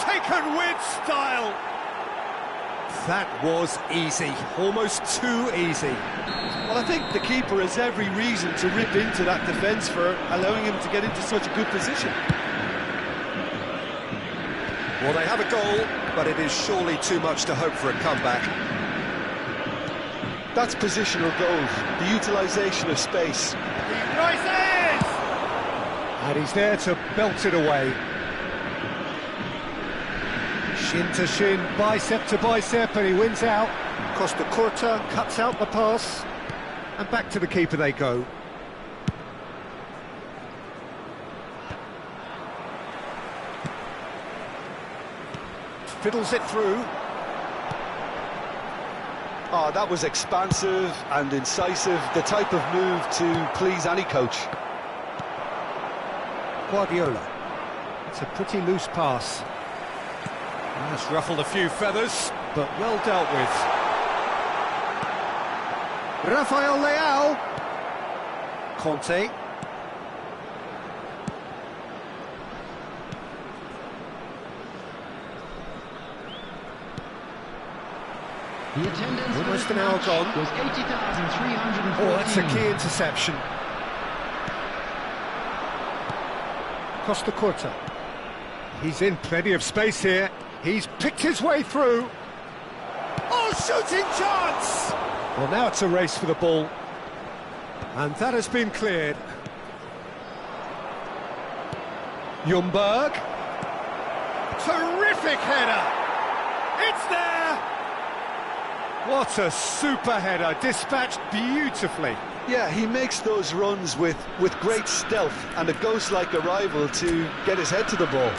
taken with style. That was easy, almost too easy. Well, I think the keeper has every reason to rip into that defence for allowing him to get into such a good position. Well, they have a goal, but it is surely too much to hope for a comeback. That's positional goals, the utilisation of space. He rises! And he's there to belt it away. Shin to shin, bicep to bicep, and he wins out. Costa Curta cuts out the pass, and back to the keeper they go. Fiddles it through. Oh, that was expansive and incisive, the type of move to please any coach. Guardiola. It's a pretty loose pass. That's ruffled a few feathers, but well dealt with. Rafael Leao. Conte. The attendance almost an hour gone. Was 80,314. Oh, that's a key interception. Costa Curta. He's in plenty of space here. He's picked his way through. Oh, shooting chance! Well, now it's a race for the ball. And that has been cleared. Ljungberg. Terrific header! It's there! What a super header, dispatched beautifully. Yeah, he makes those runs with great stealth and a ghost-like arrival to get his head to the ball.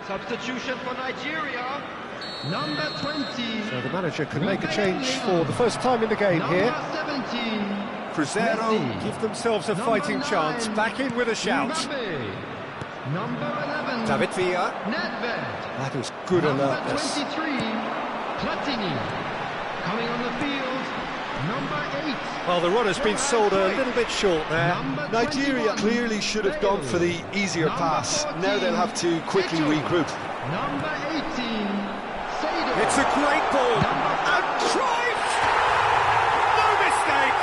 Substitution for Nigeria. Number 20. So the manager can make a change for the first time in the game here. Number 17. Cruzeiro give themselves a fighting chance. Back in with a shout. Number 11. David Villa. Nedved. That is good alertness. Number 23. Platini. Coming on the field. Number 8. Well, the run has been sold a little bit short there. Nigeria clearly should have gone for the easier pass. Now they'll have to quickly regroup. Number 18. Sado. It's a great ball. And drive! No mistake!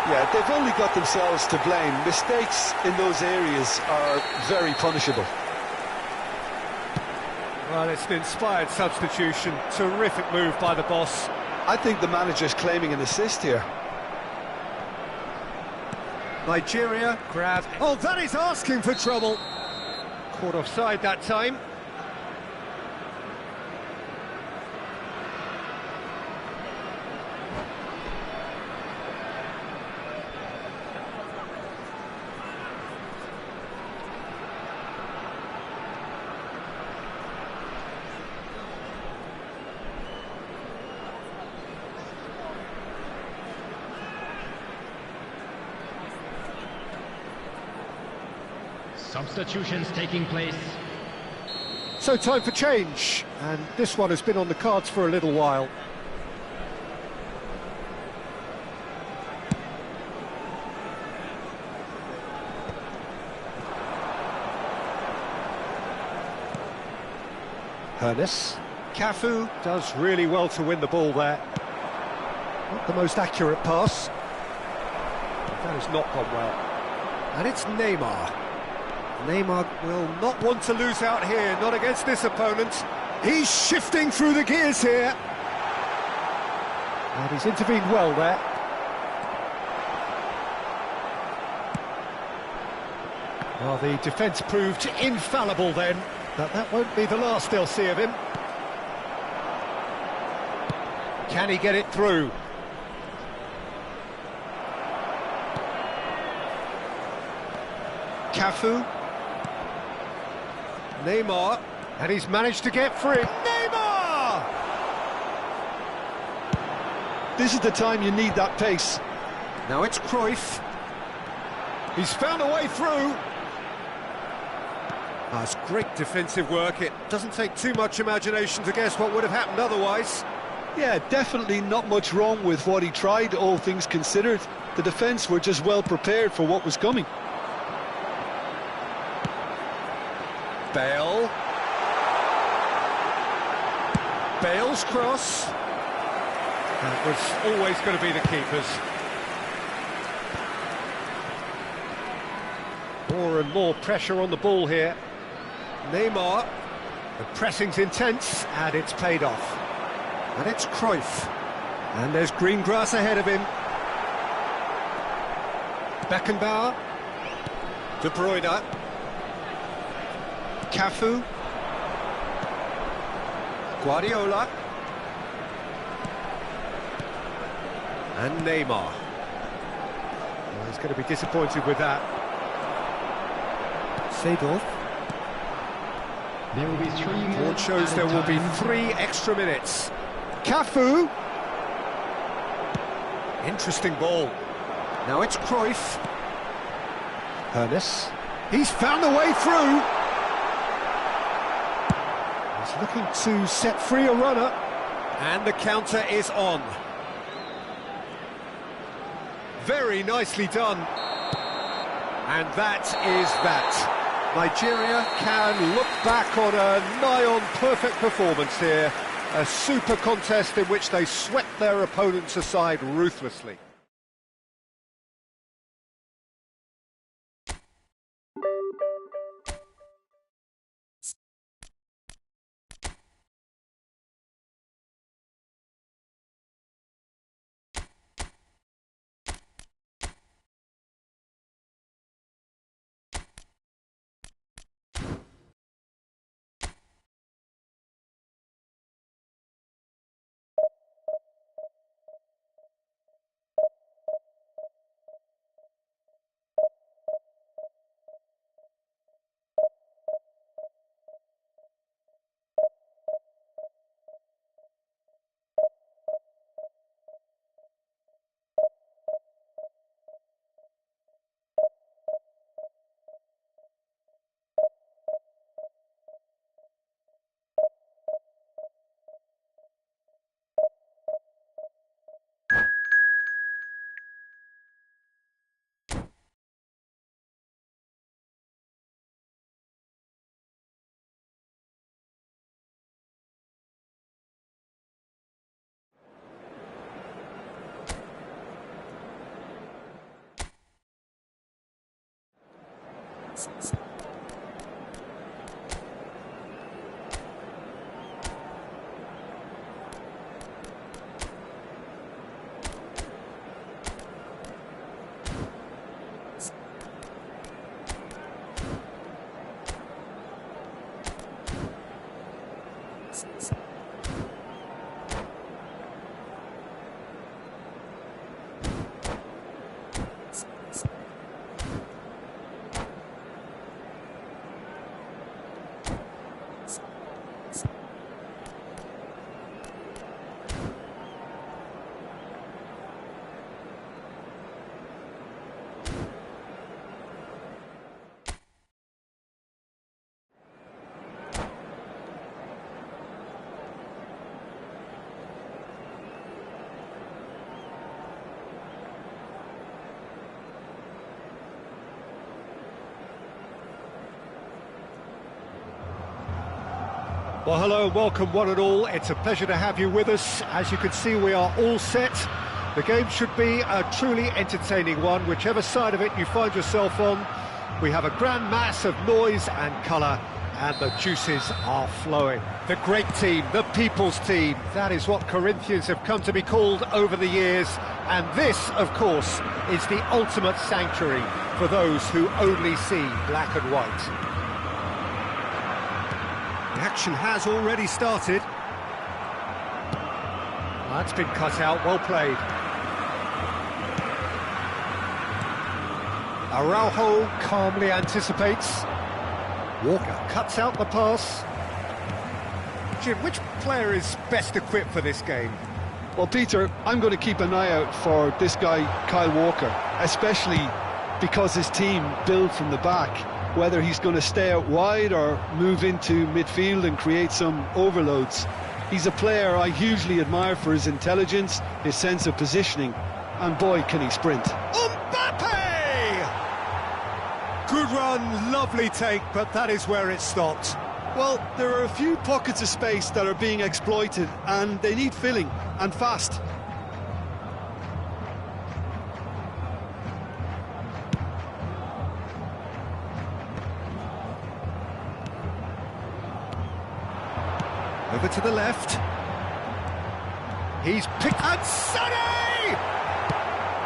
Yeah, they've only got themselves to blame. Mistakes in those areas are very punishable. Well, it's an inspired substitution. Terrific move by the boss. I think the manager's claiming an assist here. Nigeria grab. Oh, that is asking for trouble. Caught offside that time. Substitutions taking place. So time for change, and this one has been on the cards for a little while. Hernes. Cafu does really well to win the ball there. Not the most accurate pass. That has not gone well. And it's Neymar. Neymar will not want to lose out here, not against this opponent. He's shifting through the gears here. And he's intervened well there. Well, the defence proved infallible then, but that won't be the last they'll see of him. Can he get it through? Cafu. Neymar. And he's managed to get free. Neymar! This is the time you need that pace. Now it's Cruyff. He's found a way through. It's great defensive work. It doesn't take too much imagination to guess what would have happened otherwise. Yeah, definitely not much wrong with what he tried, all things considered. The defence were just well prepared for what was coming. Bale. Bale's cross. That was always going to be the keeper's. More and more pressure on the ball here. Neymar. The pressing's intense, and it's paid off. And it's Cruyff. And there's green grass ahead of him. Beckenbauer. De Bruyne. Cafu. Guardiola. And Neymar. Well, he's going to be disappointed with that. Seedorf. There will be 3 minutes. Board shows there will be 3 extra minutes. Cafu. Interesting ball. Now it's Cruyff. Ernest. He's found a way through. He's looking to set free a runner. And the counter is on. Very nicely done. And that is that. Nigeria can look back on a nigh-on perfect performance here. A super contest in which they swept their opponents aside ruthlessly. Well, hello and welcome one and all. It's a pleasure to have you with us. As you can see, we are all set. The game should be a truly entertaining one, whichever side of it you find yourself on. We have a grand mass of noise and colour, and the juices are flowing. The great team, the people's team, that is what Corinthians have come to be called over the years. And this, of course, is the ultimate sanctuary for those who only see black and white. The action has already started. That's been cut out, well played. Araujo calmly anticipates. Walker cuts out the pass. Jim, which player is best equipped for this game? Well, Peter, I'm going to keep an eye out for this guy, Kyle Walker, especially because his team build from the back. Whether he's going to stay out wide or move into midfield and create some overloads. He's a player I hugely admire for his intelligence, his sense of positioning, and boy, can he sprint. Mbappe! Good run, lovely take, but that is where it stopped. Well, there are a few pockets of space that are being exploited, and they need filling, and fast. Over to the left. He's picked... And Sonny!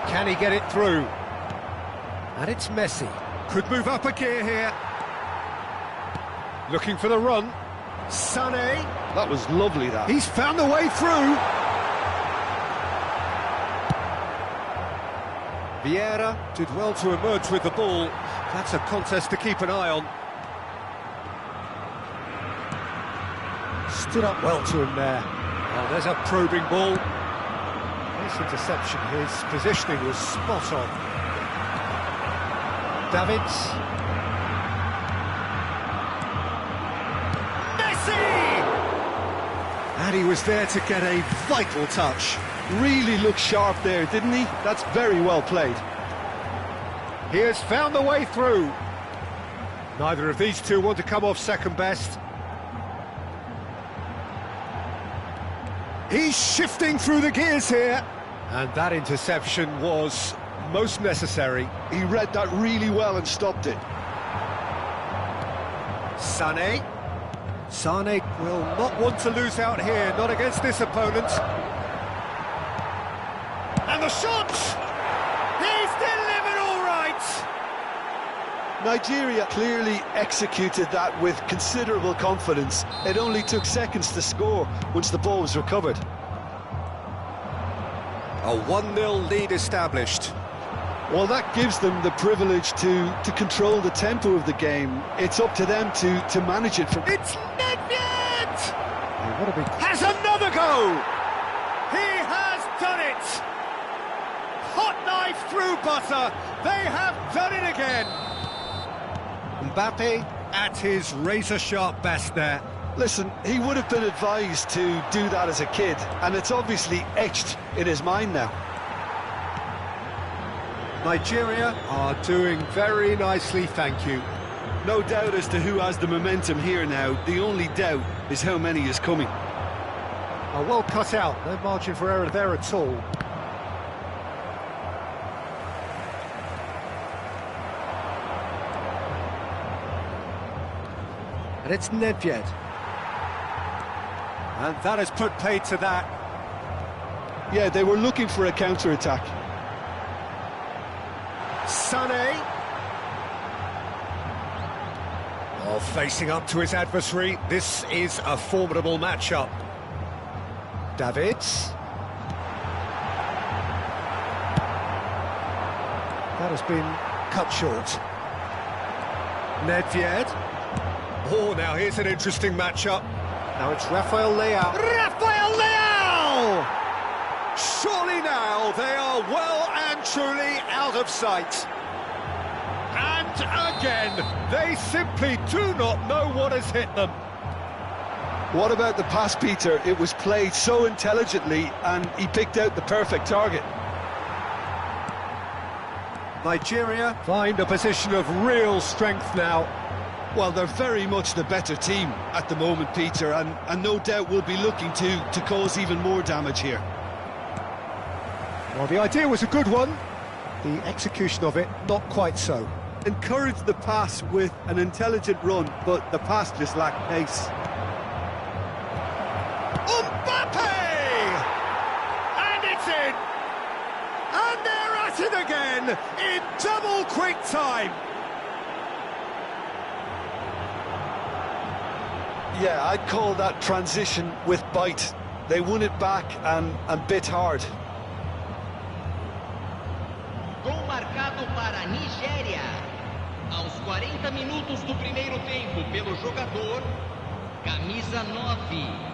Can he get it through? And it's Messi. Could move up a gear here. Looking for the run. Sané. That was lovely, that. He's found the way through. Vieira did well to emerge with the ball. That's a contest to keep an eye on. Stood up well to him there. Oh, there's a probing ball. Nice interception. His positioning was spot on. Davids. Messi! And he was there to get a vital touch. Really looked sharp there, didn't he? That's very well played. He has found the way through. Neither of these two want to come off second best. He's shifting through the gears here. And that interception was most necessary. He read that really well and stopped it. Sané. Sané will not want to lose out here, not against this opponent. And the shot! He's delivered all right! Nigeria clearly executed that with considerable confidence. It only took seconds to score once the ball was recovered. A 1-0 lead established. Well, that gives them the privilege to control the tempo of the game. It's up to them to manage it from... It's Nedved! Oh, what a big... Has another go! He has done it! Hot knife through butter. They have done it again. Mbappe at his razor-sharp best there. Listen, he would have been advised to do that as a kid, and it's obviously etched in his mind now. Nigeria are doing very nicely, thank you. No doubt as to who has the momentum here now. The only doubt is how many is coming. Oh, well cut out, no margin for error there at all. And it's Nedved. And that has put paid to that. Yeah, they were looking for a counter-attack. Sané. Oh, facing up to his adversary. This is a formidable matchup. Davids. That has been cut short. Nedved. Oh, now here's an interesting matchup. Now it's Rafael Leao. Rafael Leao! Surely now they are well and truly out of sight. And again, they simply do not know what has hit them. What about the pass, Peter? It was played so intelligently and he picked out the perfect target. Nigeria find a position of real strength now. Well, they're very much the better team at the moment, Peter, and no doubt will be looking to cause even more damage here. Well, the idea was a good one. The execution of it, not quite so. Encouraged the pass with an intelligent run, but the pass just lacked pace. Mbappe! And it's in! And they're at it again in double quick time. Yeah, I'd call that transition with bite. They won it back and bit hard. Gol marcado para a Nigéria. Aos 40 minutos do primeiro tempo pelo jogador, camisa 9.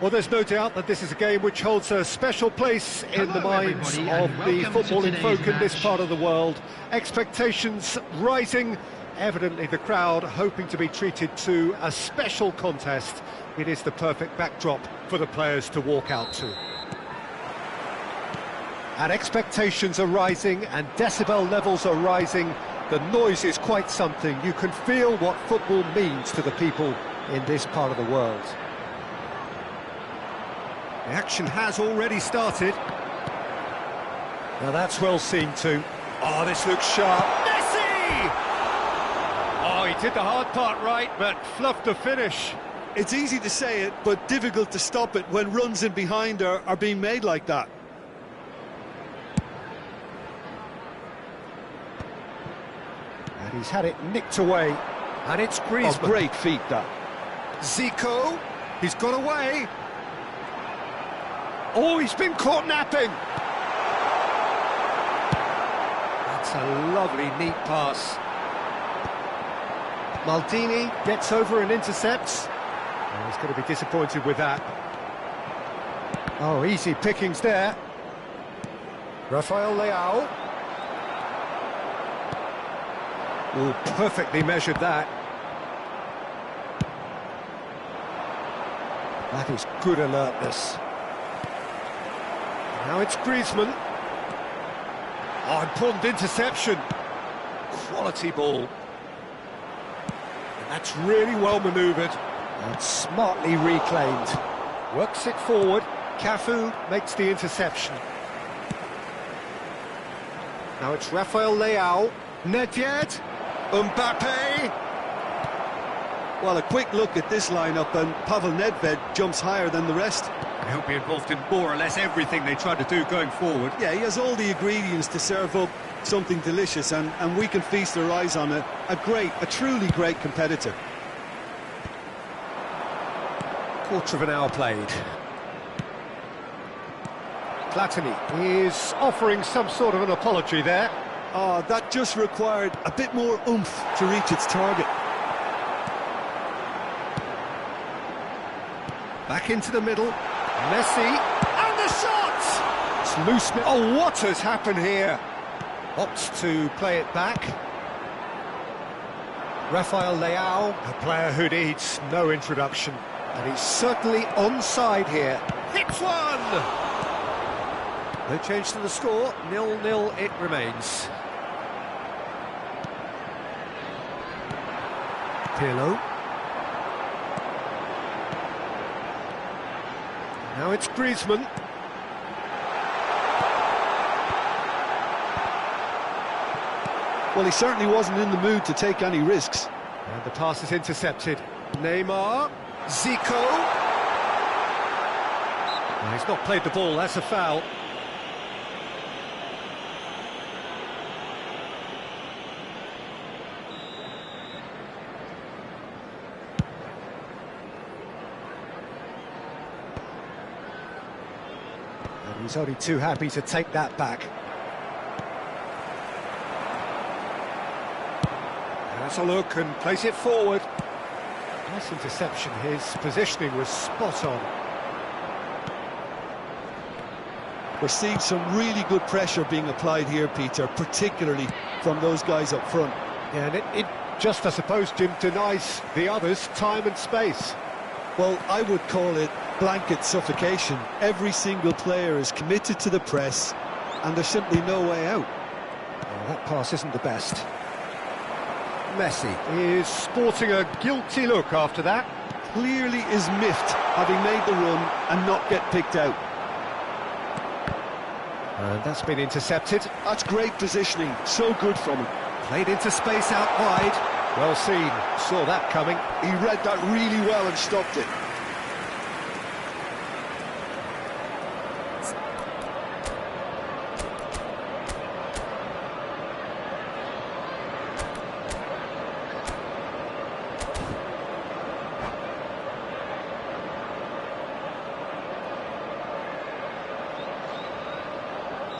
Well, there's no doubt that this is a game which holds a special place in the minds of the footballing folk in this part of the world. Expectations rising, evidently the crowd hoping to be treated to a special contest. It is the perfect backdrop for the players to walk out to. And expectations are rising and decibel levels are rising. The noise is quite something. You can feel what football means to the people in this part of the world. The action has already started. Now that's well seen too. Oh, this looks sharp. Messi! Oh, he did the hard part right, but fluffed the finish. It's easy to say it, but difficult to stop it when runs in behind are being made like that. And he's had it nicked away. And it's Griezmann. Oh, great feat, that. Zico, he's got away. Oh, he's been caught napping. That's a lovely, neat pass. Maldini gets over and intercepts. Oh, he's going to be disappointed with that. Oh, easy pickings there. Rafael Leao. Oh, perfectly measured that. That is good alertness. Now it's Griezmann. Oh, important interception. Quality ball. And that's really well manoeuvred. And smartly reclaimed. Works it forward. Cafu makes the interception. Now it's Rafael Leao. Nedved. Mbappe. Well, a quick look at this lineup and Pavel Nedved jumps higher than the rest. He'll be involved in more or less everything they try to do going forward. Yeah, he has all the ingredients to serve up something delicious, and we can feast our eyes on a truly great competitor. Quarter of an hour played. Platini is offering some sort of an apology there. Oh, that just required a bit more oomph to reach its target. Back into the middle. Messi, and the shot! It's loose. Oh, what has happened here? Opts to play it back. Rafael Leao, a player who needs no introduction. And he's certainly onside here. Hits one! No change to the score, 0-0 it remains. Pirlo. Now it's Griezmann. Well, he certainly wasn't in the mood to take any risks. And the pass is intercepted. Neymar. Zico. Well, he's not played the ball, that's a foul. And he's only too happy to take that back. That's a look and place it forward. Nice interception, his positioning was spot on. We're seeing some really good pressure being applied here, Peter, particularly from those guys up front. Yeah, and it just, I suppose, Jim, denies the others time and space. Well, I would call it blanket suffocation. Every single player is committed to the press, and there's simply no way out. Oh, that pass isn't the best. Messi is sporting a guilty look after that. Clearly is miffed, having made the run and not get picked out. And that's been intercepted. That's great positioning, so good from him. Played into space out wide. Well seen, saw that coming. He read that really well and stopped it.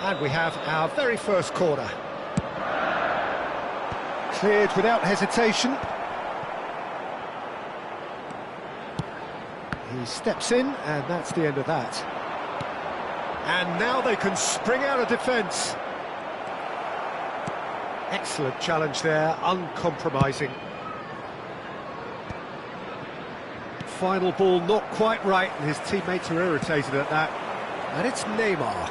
And we have our very first corner. Cleared without hesitation. He steps in, and that's the end of that. And now they can spring out of defence. Excellent challenge there, uncompromising. Final ball not quite right, and his teammates are irritated at that. And it's Neymar.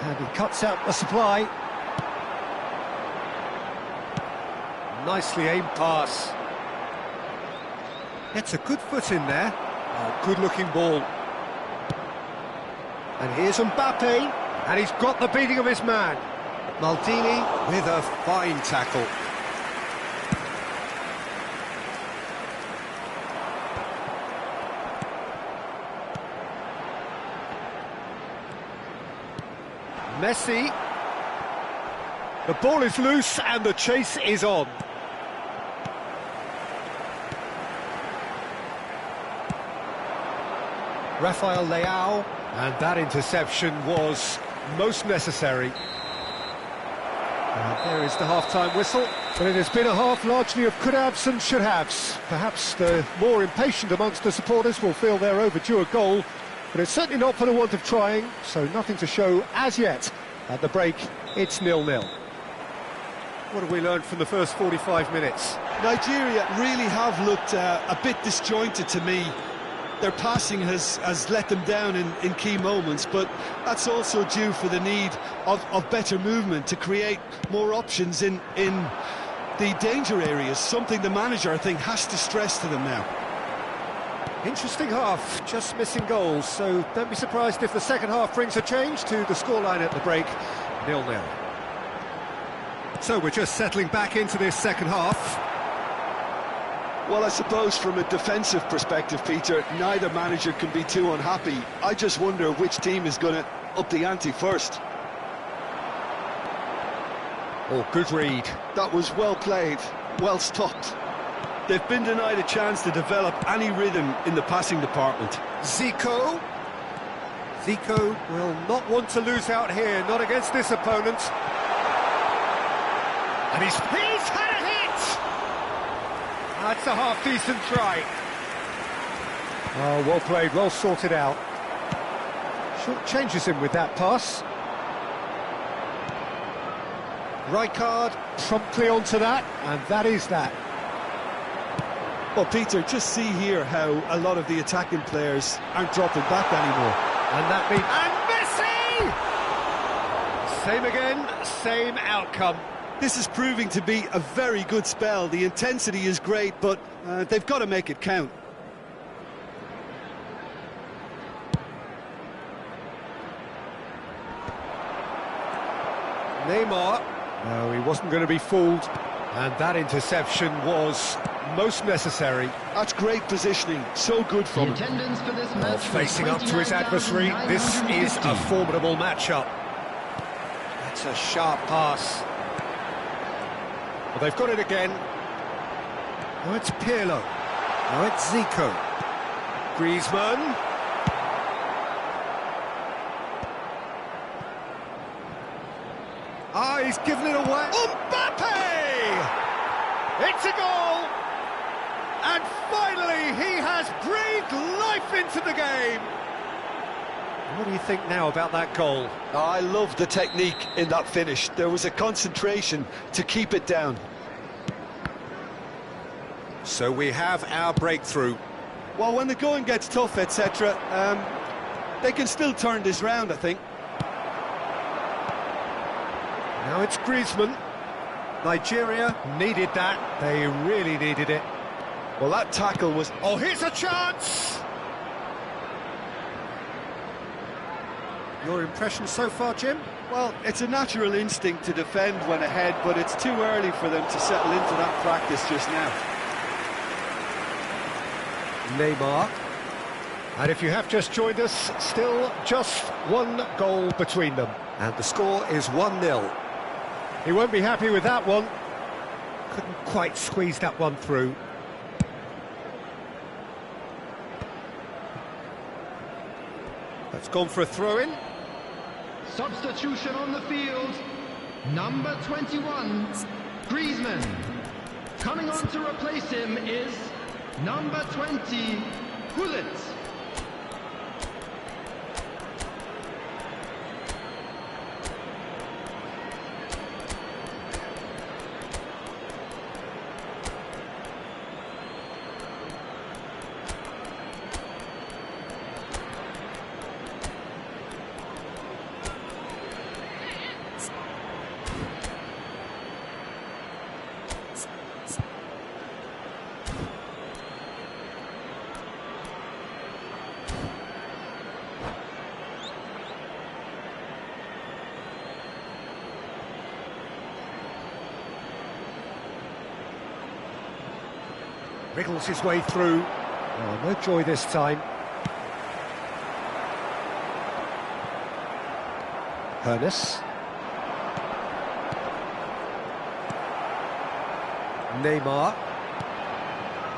And he cuts out the supply. Nicely aimed pass. Gets a good foot in there. A good-looking ball. And here's Mbappe, and he's got the beating of his man. Maldini with a fine tackle. Messi. The ball is loose and the chase is on. Rafael Leao, and that interception was most necessary. And there is the half-time whistle. But it has been a half largely of could-haves and should-haves. Perhaps the more impatient amongst the supporters will feel they're overdue a goal, but it's certainly not for the want of trying, so nothing to show as yet. At the break, it's 0-0. What have we learned from the first 45 minutes? Nigeria really have looked a bit disjointed to me. Their passing has let them down in key moments, but that's also due for the need of better movement to create more options in the danger areas, something the manager, I think, has to stress to them now. Interesting half, just missing goals, so don't be surprised if the second half brings a change to the scoreline at the break, 0-0. So we're just settling back into this second half. Well, I suppose from a defensive perspective, Peter, neither manager can be too unhappy. I just wonder which team is going to up the ante first. Oh, good read. That was well played, well stopped. They've been denied a chance to develop any rhythm in the passing department. Zico will not want to lose out here, not against this opponent. And he's had a hit! That's a half-decent try. Oh, well played, well sorted out. Short changes him with that pass. Rijkaard promptly onto that, and that is that. Well, Peter, just see here how a lot of the attacking players aren't dropping back anymore. And that means... And Messi! Same again, same outcome. This is proving to be a very good spell. The intensity is great, but they've got to make it count. Neymar. No, he wasn't going to be fooled. And that interception was most necessary. That's great positioning, so good from him. Attendance for this match facing up to his adversary, this is a formidable matchup. That's a sharp pass. Well, they've got it again. Oh, it's Pirlo. Oh, it's Zico. Griezmann. Ah, he's given it away. Mbappe! It's a goal! And finally, he has breathed life into the game. What do you think now about that goal? I love the technique in that finish. There was a concentration to keep it down. So we have our breakthrough. Well, when the going gets tough, etc., they can still turn this round, I think. Now it's Griezmann. Nigeria needed that. They really needed it. Well, that tackle was... Oh, here's a chance! Your impression so far, Jim? Well, it's a natural instinct to defend when ahead, but it's too early for them to settle into that practice just now. Neymar. And if you have just joined us, still just one goal between them. And the score is 1-0. He won't be happy with that one. Couldn't quite squeeze that one through. That's gone for a throw-in. Substitution on the field. Number 21, Griezmann. Coming on to replace him is Number 20, Gullit. Wriggles his way through. Oh, no joy this time. Hernus. Neymar.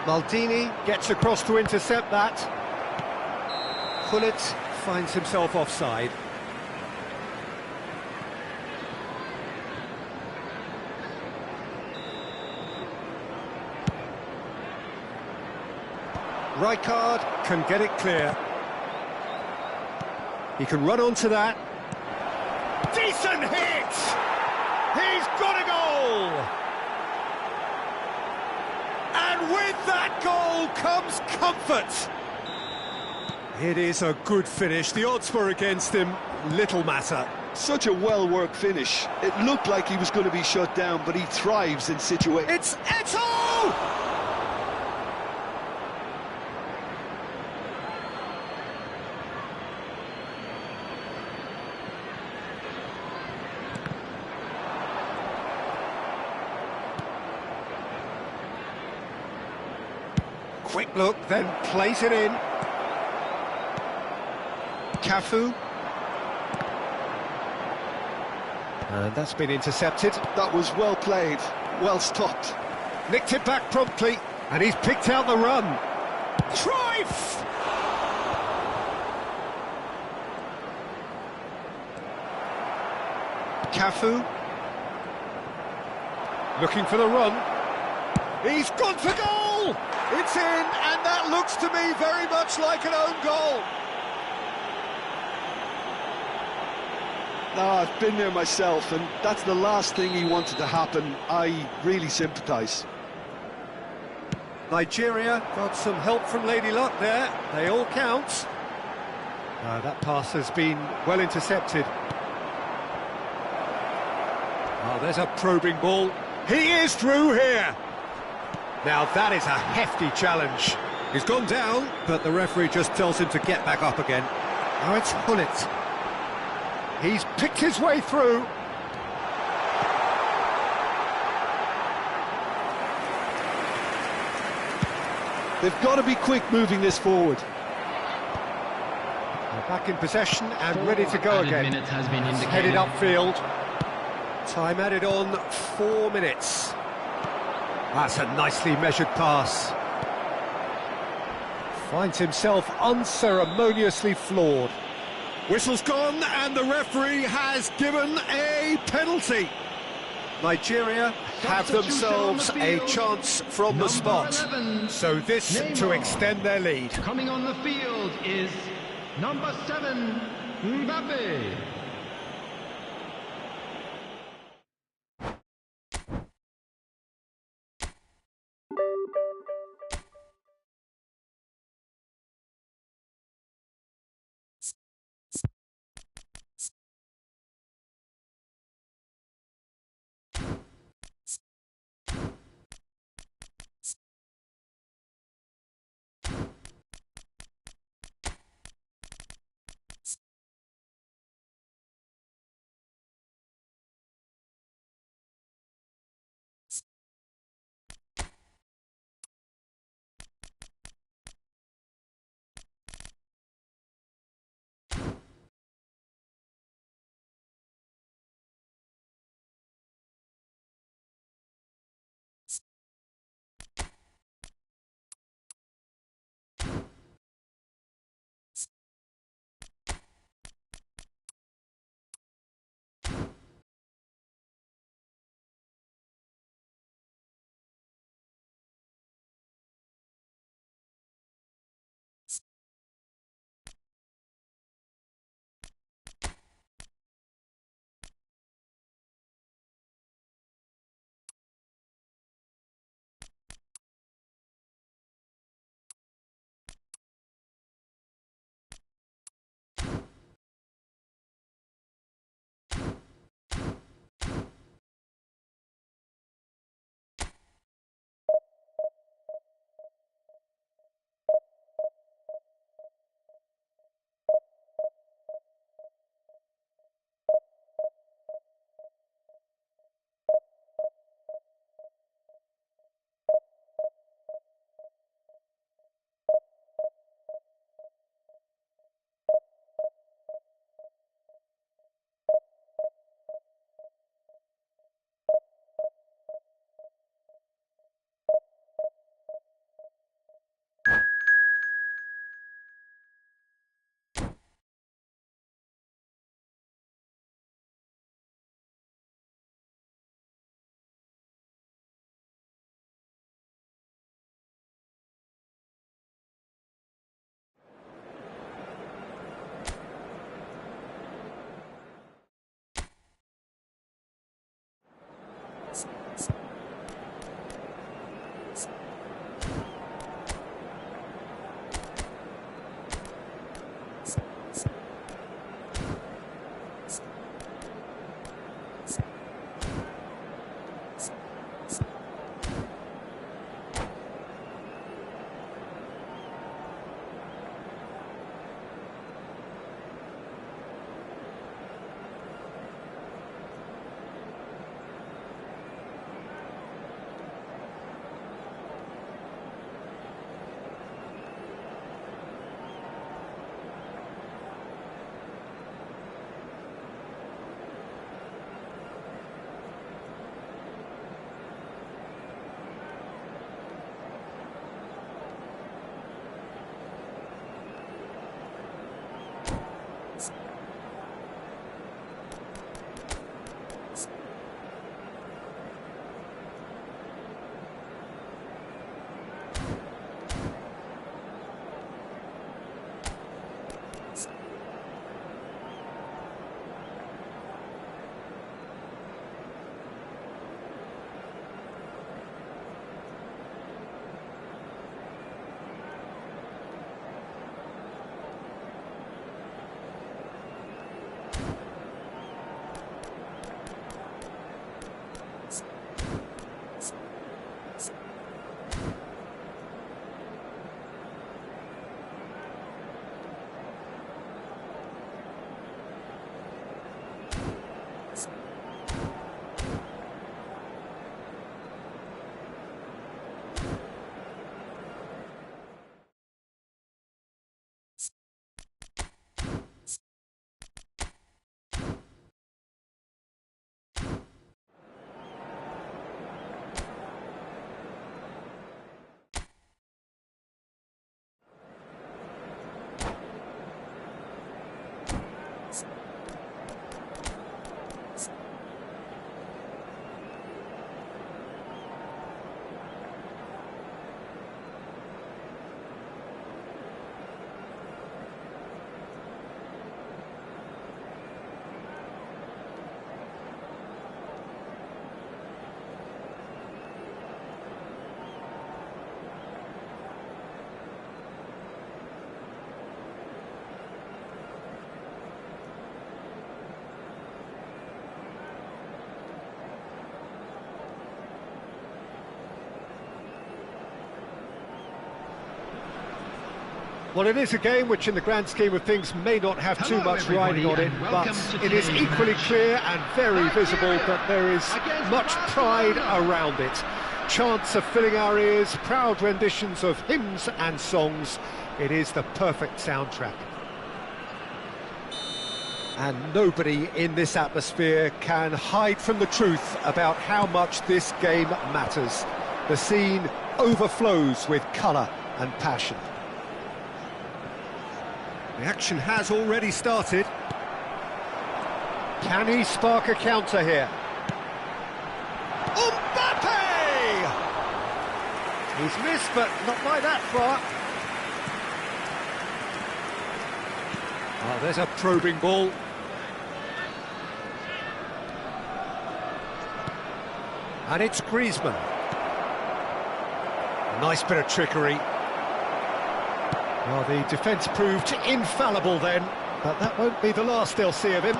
Maldini gets across to intercept that. Gullit finds himself offside. Rijkaard can get it clear. He can run onto that. Decent hit! He's got a goal! And with that goal comes comfort. It is a good finish. The odds were against him. Little matter. Such a well-worked finish. It looked like he was going to be shut down, but he thrives in situations. It's Eto'o! Quick look, then plays it in. Cafu. And that's been intercepted. That was well played, well stopped. Nicked it back promptly, and he's picked out the run. Trife! Cafu. Looking for the run. He's gone for goal! It's in, and that looks to me very much like an own goal. No, I've been there myself, and that's the last thing he wanted to happen. I really sympathise. Nigeria got some help from Lady Luck there. They all count. That pass has been well intercepted. Oh, there's a probing ball. He is through here. Now that is a hefty challenge. He's gone down, but the referee just tells him to get back up again. Now it's Gullit. He's picked his way through. They've got to be quick moving this forward. They're back in possession and ready to go again. Minute has been It's indicated. headed upfield. Time added on 4 minutes. That's a nicely measured pass. Finds himself unceremoniously floored. Whistle's gone and the referee has given a penalty. Nigeria have themselves a chance from the spot. So this to extend their lead. Coming on the field is number 7, Mbappe. Well, it is a game which in the grand scheme of things may not have too Hello, much everybody, riding on it, and but welcome to it is today's equally match. clear and very visible that there is against much pride Barcelona. around it. Chants are filling our ears, proud renditions of hymns and songs. It is the perfect soundtrack. And nobody in this atmosphere can hide from the truth about how much this game matters. The scene overflows with colour and passion. The action has already started. Can he spark a counter here? Mbappe! He's missed, but not by that far. Oh, there's a probing ball. And it's Griezmann. Nice bit of trickery. Well, the defence proved infallible then, but that won't be the last they'll see of him.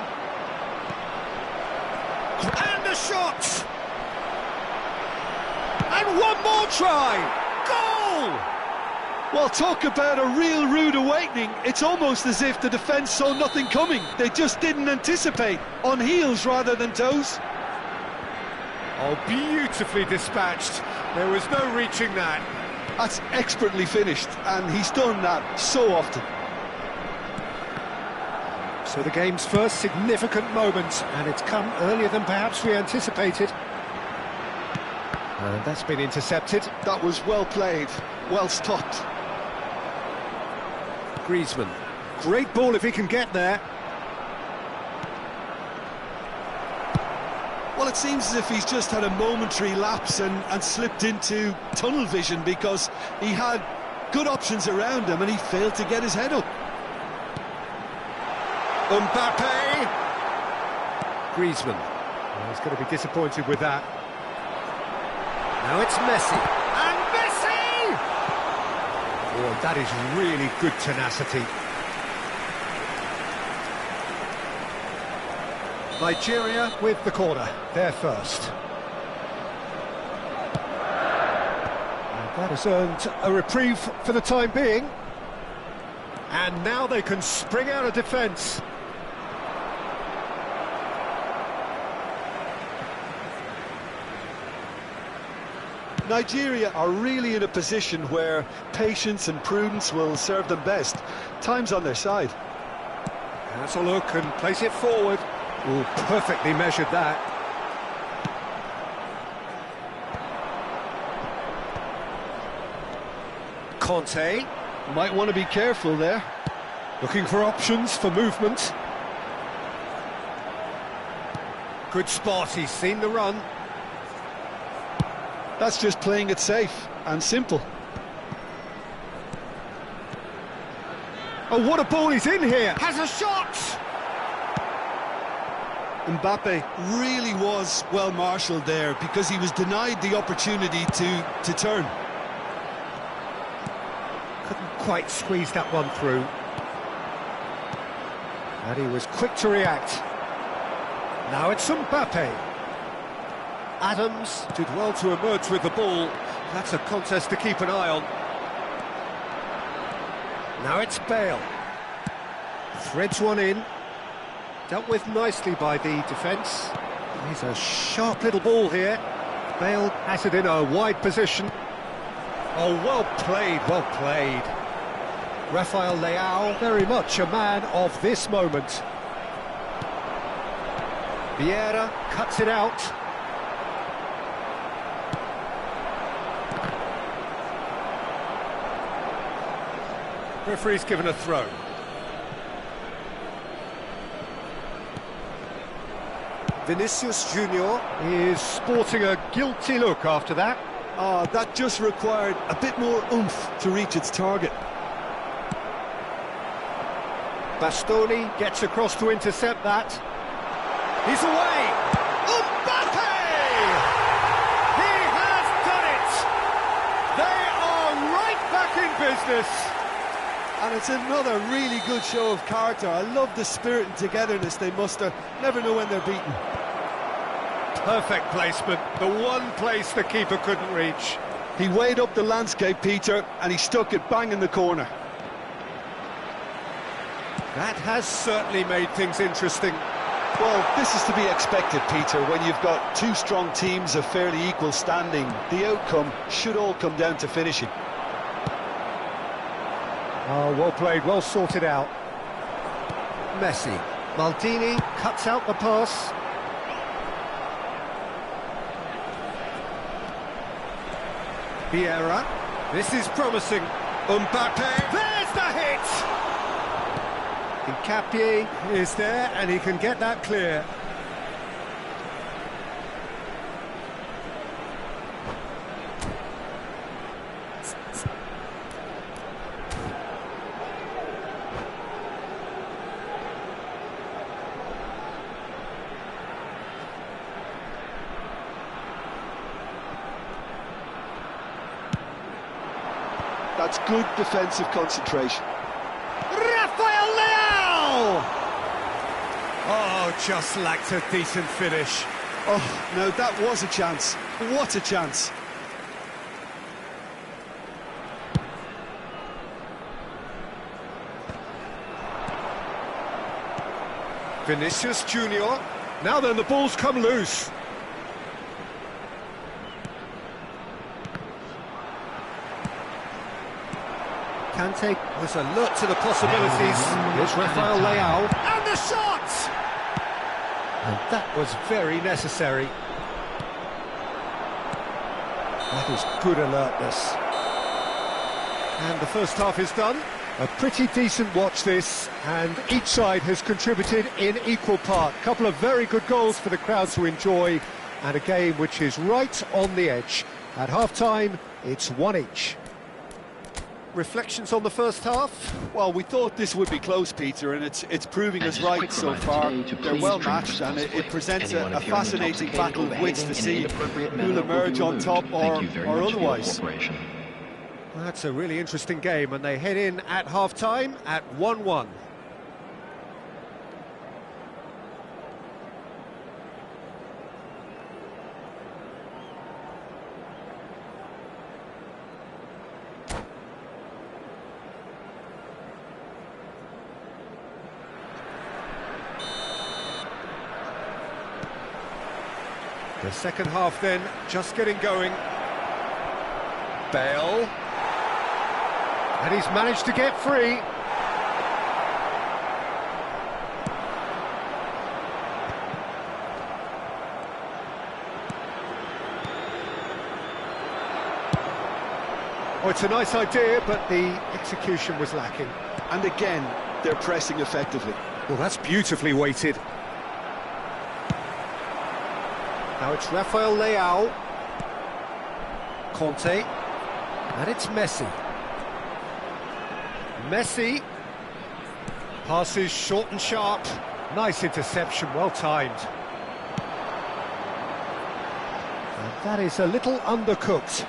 And a shot! And one more try! Goal! Well, talk about a real rude awakening. It's almost as if the defence saw nothing coming. They just didn't anticipate, on heels rather than toes. Oh, beautifully dispatched. There was no reaching that. That's expertly finished, and he's done that so often. So the game's first significant moment, and it's come earlier than perhaps we anticipated. And that's been intercepted. That was well played, well stopped. Griezmann. Great ball if he can get there. Well, it seems as if he's just had a momentary lapse and slipped into tunnel vision, because he had good options around him and he failed to get his head up. Mbappe! Griezmann. Well, he's going to be disappointed with that. Now it's Messi. And Messi! Oh, that is really good tenacity. Nigeria with the corner, they're first. And that has earned a reprieve for the time being. And now they can spring out of defence. Nigeria are really in a position where patience and prudence will serve them best. Time's on their side. Has a look and plays it forward. Oh, perfectly measured that. Conte. Might want to be careful there. Looking for options for movement. Good spot, he's seen the run. That's just playing it safe and simple. Oh, what a ball he's in here! Has a shot! Mbappe really was well marshalled there, because he was denied the opportunity to turn. Couldn't quite squeeze that one through. And he was quick to react. Now it's Mbappe. Adams did well to emerge with the ball. That's a contest to keep an eye on. Now it's Bale. Threads one in. Dealt with nicely by the defence. He's a sharp little ball here. Bale has it in a wide position. Oh, well played, well played. Rafael Leao, very much a man of this moment. Vieira cuts it out. Referee's given a throw. Vinicius Junior is sporting a guilty look after that. That just required a bit more oomph to reach its target. Bastoni gets across to intercept that. He's away! Mbappe! He has done it! They are right back in business! And it's another really good show of character. I love the spirit and togetherness they muster. Never know when they're beaten. Perfect placement, the one place the keeper couldn't reach. He weighed up the landscape, Peter, and he stuck it bang in the corner. That has certainly made things interesting. Well, this is to be expected, Peter. When you've got two strong teams of fairly equal standing, the outcome should all come down to finishing. Oh, well played, well sorted out. Messi. Maldini cuts out the pass. Vieira. This is promising. Mbappe. There's the hit! Nkapie is there, and he can get that clear. That's good defensive concentration. Rafael Leao! Oh, just lacked a decent finish. Oh, no, that was a chance. What a chance. Vinicius Junior. Now then, the ball's come loose. Kante was alert to the possibilities. Here's Rafael Leao. And the shot! And that was very necessary. That is good alertness. And the first half is done. A pretty decent watch this, and each side has contributed in equal part. A couple of very good goals for the crowd to enjoy, and a game which is right on the edge. At half-time, it's 1 each. Reflections on the first half? Well, we thought this would be close, Peter, and it's proving us right so far. They're well matched, and it presents a fascinating battle of wits to see who'll emerge on top or otherwise. That's a really interesting game, and they head in at half-time at 1-1. The second half then, just getting going. Bale. And he's managed to get free. Oh, it's a nice idea, but the execution was lacking. And again, they're pressing effectively. Well, that's beautifully weighted. Now it's Rafael Leao. Conte. And it's Messi. Messi. Passes short and sharp. Nice interception, well timed. And that is a little undercooked.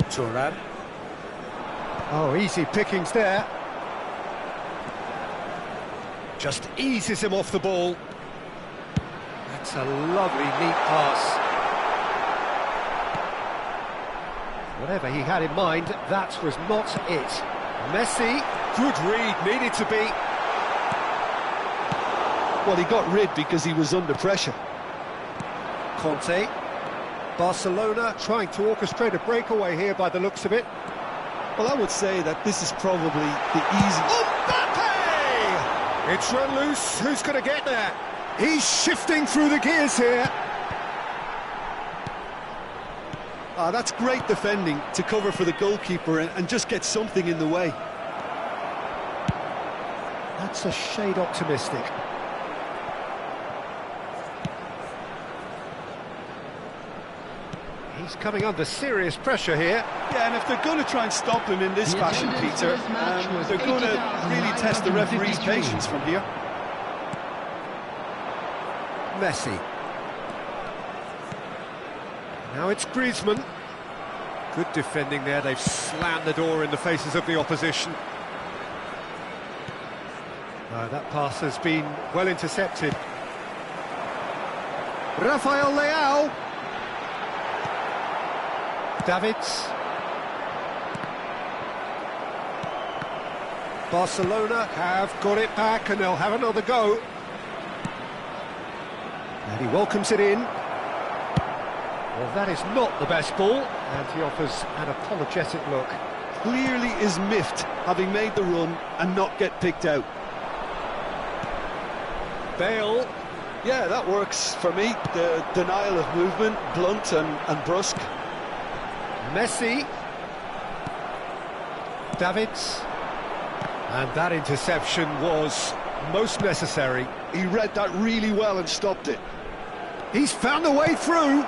Turan. Oh, easy pickings there. Just eases him off the ball. That's a lovely, neat pass. Whatever he had in mind, that was not it. Messi, good read, needed to be. Well, he got rid because he was under pressure. Conte. Barcelona trying to orchestrate a breakaway here by the looks of it. Well, I would say that this is probably the easy... Mbappe! It's run loose, who's going to get there? He's shifting through the gears here. That's great defending to cover for the goalkeeper and just get something in the way. That's a shade optimistic. He's coming under serious pressure here. Yeah, and if they're going to try and stop him in this fashion, Peter, they're going to really test the referee's patience from here. Messi. Now it's Griezmann. Good defending there, they've slammed the door in the faces of the opposition. That pass has been well intercepted. Rafael Leao. Davids. Barcelona have got it back and they'll have another go. And he welcomes it in. Well, that is not the best ball, and he offers an apologetic look. Clearly is miffed, having made the run and not get picked out. Bale. Yeah, that works for me. The denial of movement, blunt and brusque. Messi. Davids. And that interception was most necessary. He read that really well and stopped it. He's found a way through.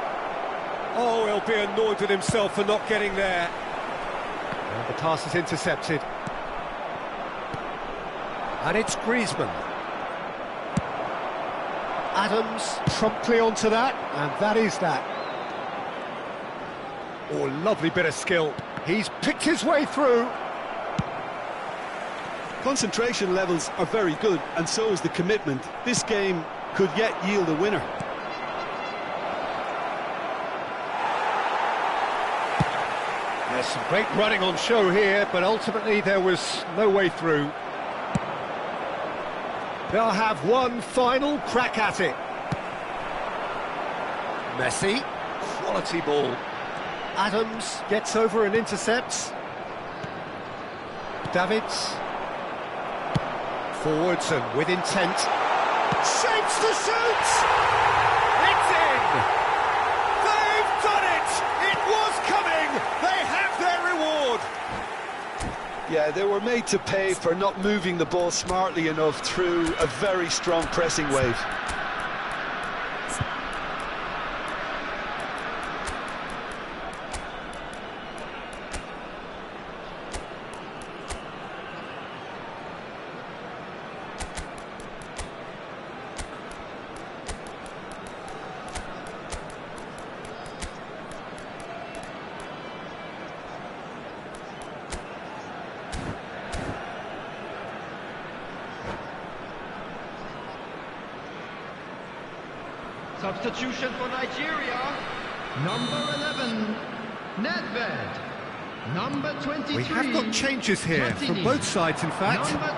Oh, he'll be annoyed with himself for not getting there. And the pass is intercepted. And it's Griezmann. Adams promptly onto that, and that is that. Oh, lovely bit of skill. He's picked his way through. Concentration levels are very good, and so is the commitment. This game could yet yield a winner. There's some great running on show here, but ultimately there was no way through. They'll have one final crack at it. Messi, quality ball. Adams gets over and intercepts. Davids. Forwards and with intent. Shapes to shoot! It's in! They've done it! It was coming! They have their reward! Yeah, they were made to pay for not moving the ball smartly enough through a very strong pressing wave. Substitution for Nigeria. Number 11, Nedved. Number 23. We have got changes here from both sides, in fact. Number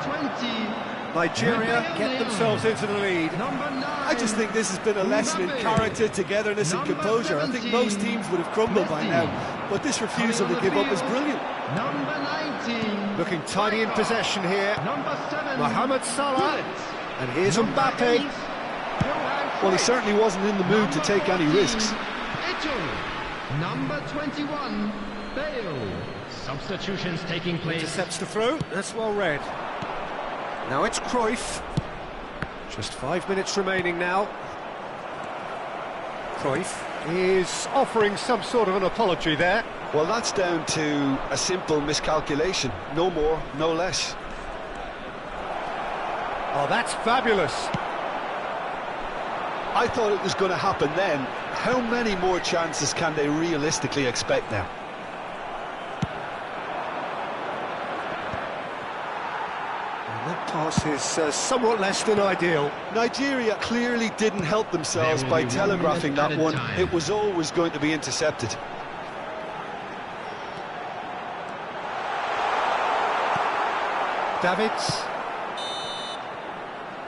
20. Nigeria get themselves into the lead. Number 9. I just think this has been a lesson in character, togetherness and composure. I think most teams would have crumbled by now, but this refusal to give up is brilliant. Number 19. Looking tidy in possession here. Number 7. Mohamed Salah. Bullets. And here's Number Mbappe. 8, Johan Well, he Cruyff. certainly wasn't in the mood to take any risks. Italy. Number 21, Bale. Substitutions taking place. Intercepts the throw. That's well read. Now it's Cruyff. Just 5 minutes remaining now. Cruyff is offering some sort of an apology there. Well, that's down to a simple miscalculation. No more, no less. Oh, that's fabulous. I thought it was going to happen then. How many more chances can they realistically expect now? And that pass is somewhat less than ideal. Nigeria clearly didn't help themselves by telegraphing that one. It was always going to be intercepted. Davids.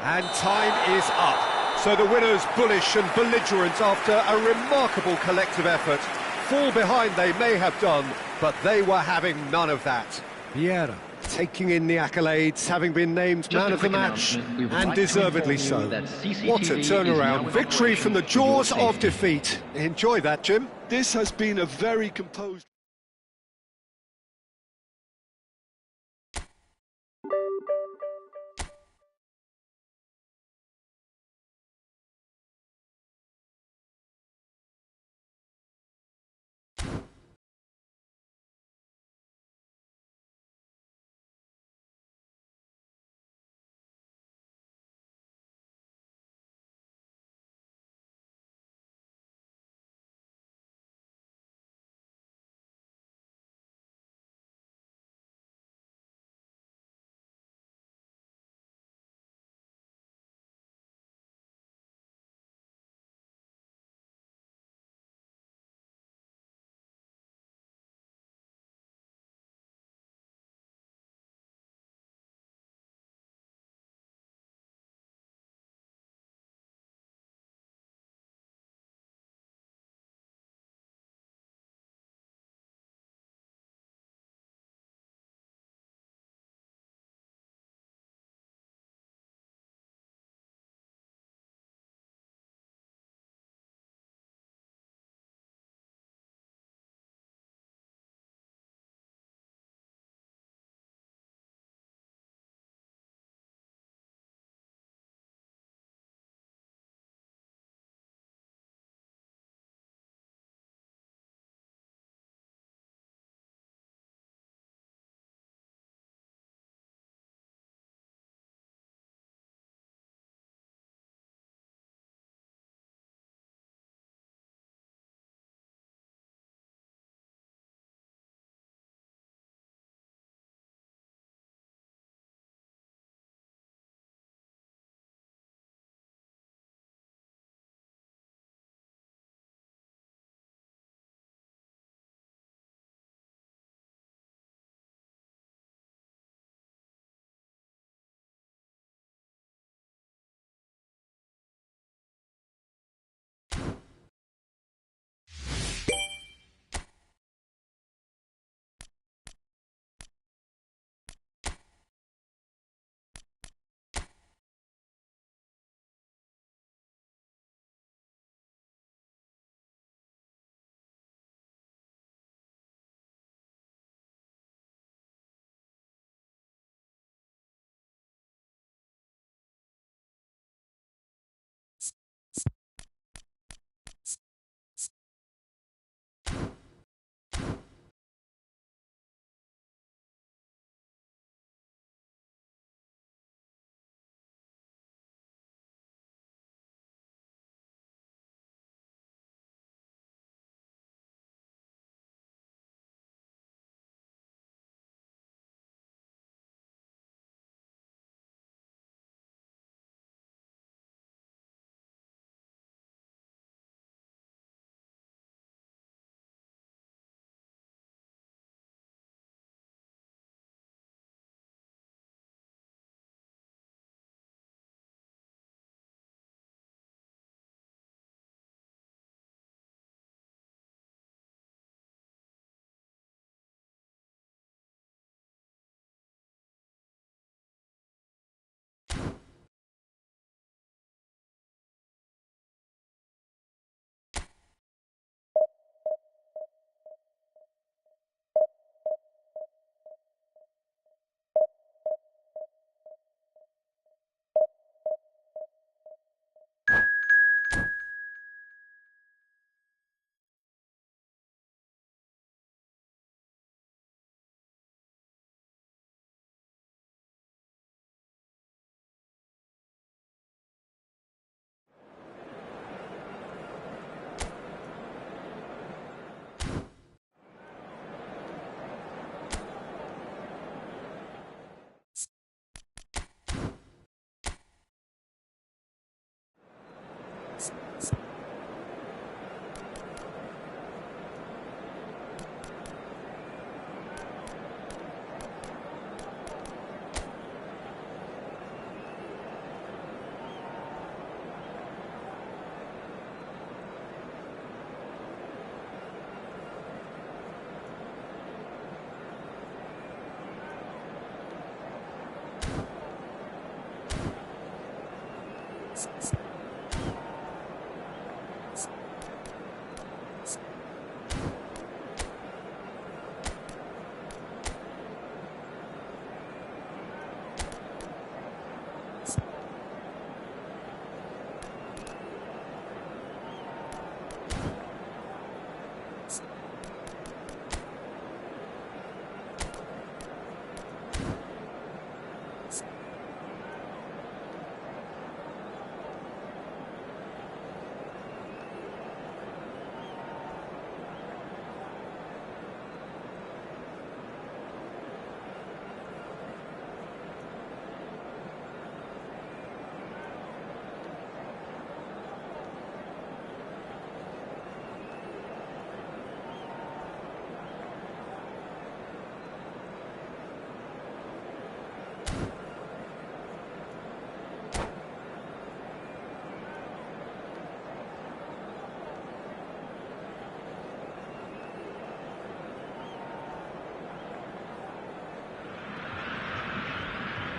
And time is up. So the winners bullish and belligerent after a remarkable collective effort. Fall behind they may have done, but they were having none of that. Vieira taking in the accolades, having been named man of the match, and deservedly so. What a turnaround. Victory from the jaws of defeat. Enjoy that, Jim. This has been a very composed...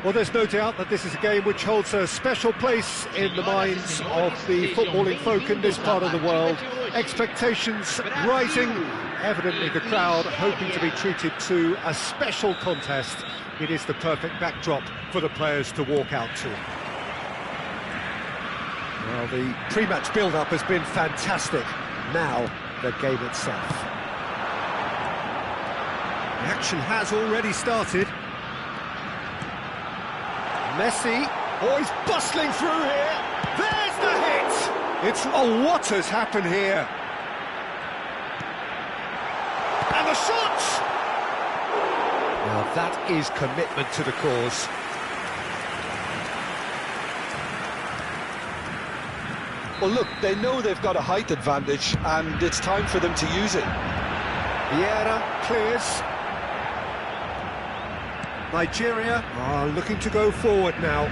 Well, there's no doubt that this is a game which holds a special place in the minds of the footballing folk in this part of the world. Expectations rising, evidently the crowd hoping to be treated to a special contest. It is the perfect backdrop for the players to walk out to. Well, the pre-match build-up has been fantastic. Now, the game itself. The action has already started. Messi, oh, he's bustling through here. There's the hit. It's, oh, what has happened here? And the shot. Now that is commitment to the cause. Well, look, they know they've got a height advantage, and it's time for them to use it. Vieira clears. Nigeria are looking to go forward now.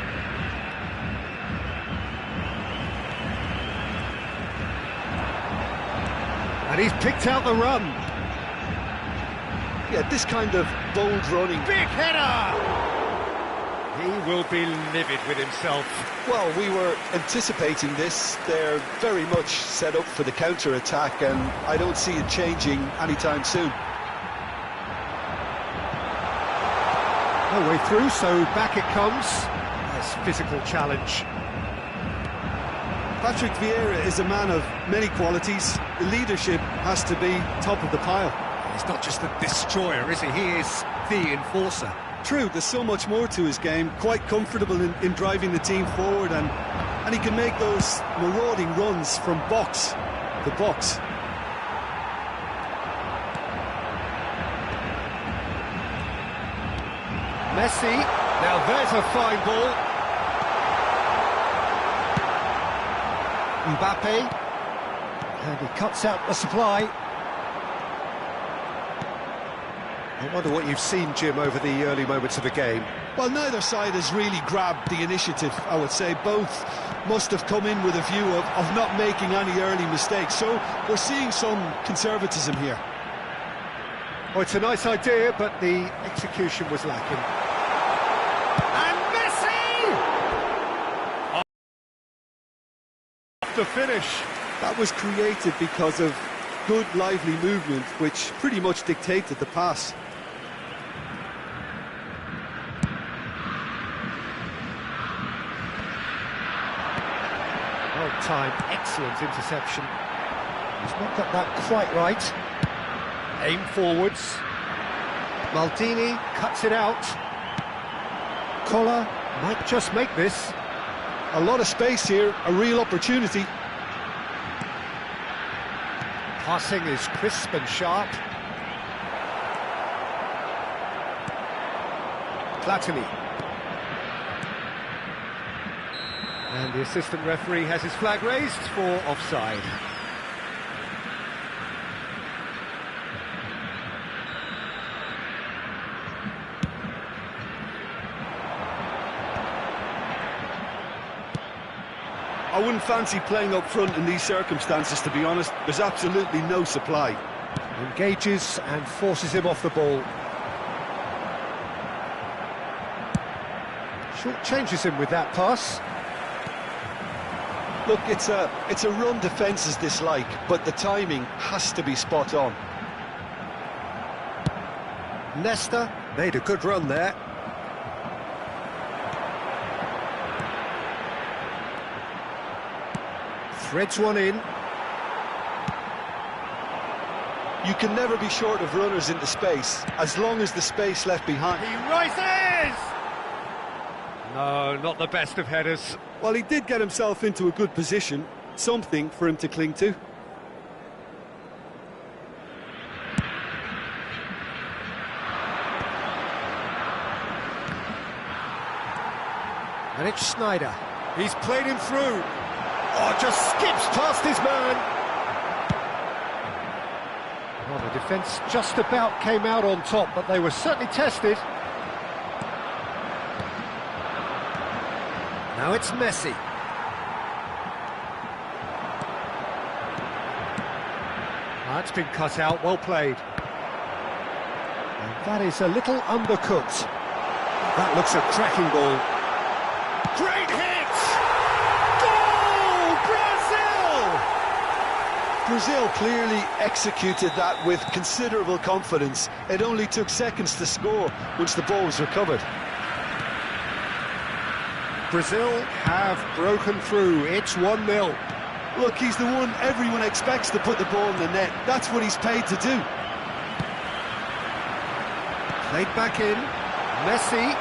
And he's picked out the run. Yeah, this kind of bold running. Big header! He will be livid with himself. Well, we were anticipating this. They're very much set up for the counter-attack, and I don't see it changing anytime soon. No way through, so back it comes. Nice physical challenge. Patrick Vieira is a man of many qualities. The leadership has to be top of the pile. He's not just a destroyer, is he? He is the enforcer. True, there's so much more to his game. Quite comfortable in driving the team forward, and he can make those marauding runs from box to box. Messi, now there's a fine ball. Mbappe, and he cuts out the supply. I wonder what you've seen, Jim, over the early moments of the game. Well, neither side has really grabbed the initiative, I would say. Both must have come in with a view of not making any early mistakes. So we're seeing some conservatism here. Oh, it's a nice idea, but the execution was lacking. And Messi! Off the finish. That was created because of good, lively movement, which pretty much dictated the pass. Well timed, excellent interception. He's not got that quite right. Aim forwards. Maldini cuts it out. Koller might just make this. A lot of space here, a real opportunity. Passing is crisp and sharp. Platini. And the assistant referee has his flag raised for offside. I wouldn't fancy playing up front in these circumstances, to be honest. There's absolutely no supply. Engages and forces him off the ball. Short changes him with that pass. Look, it's a run defence's dislike, but the timing has to be spot on. Leicester made a good run there. Threads one in. You can never be short of runners into space, as long as the space left behind. He rises! No, not the best of headers. Well, he did get himself into a good position, something for him to cling to. And it's Sneijder. He's played him through. Oh, just skips past his man. Well, the defence just about came out on top, but they were certainly tested. Now it's Messi. That's been cut out, well played. And that is a little undercooked. That looks a cracking ball. Great hit! Goal! Brazil! Brazil clearly executed that with considerable confidence. It only took seconds to score once the ball was recovered. Brazil have broken through. It's 1-0. Look, he's the one everyone expects to put the ball in the net. That's what he's paid to do. Played back in. Messi.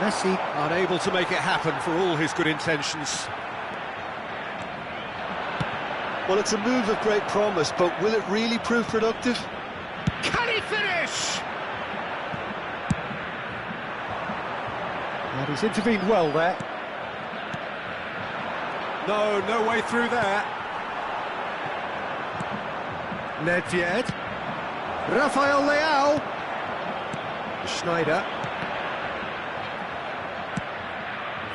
Messi unable to make it happen for all his good intentions. Well, it's a move of great promise, but will it really prove productive? Can he finish? And he's intervened well there. No way through there. Nedved. Rafael Leao. Sneijder.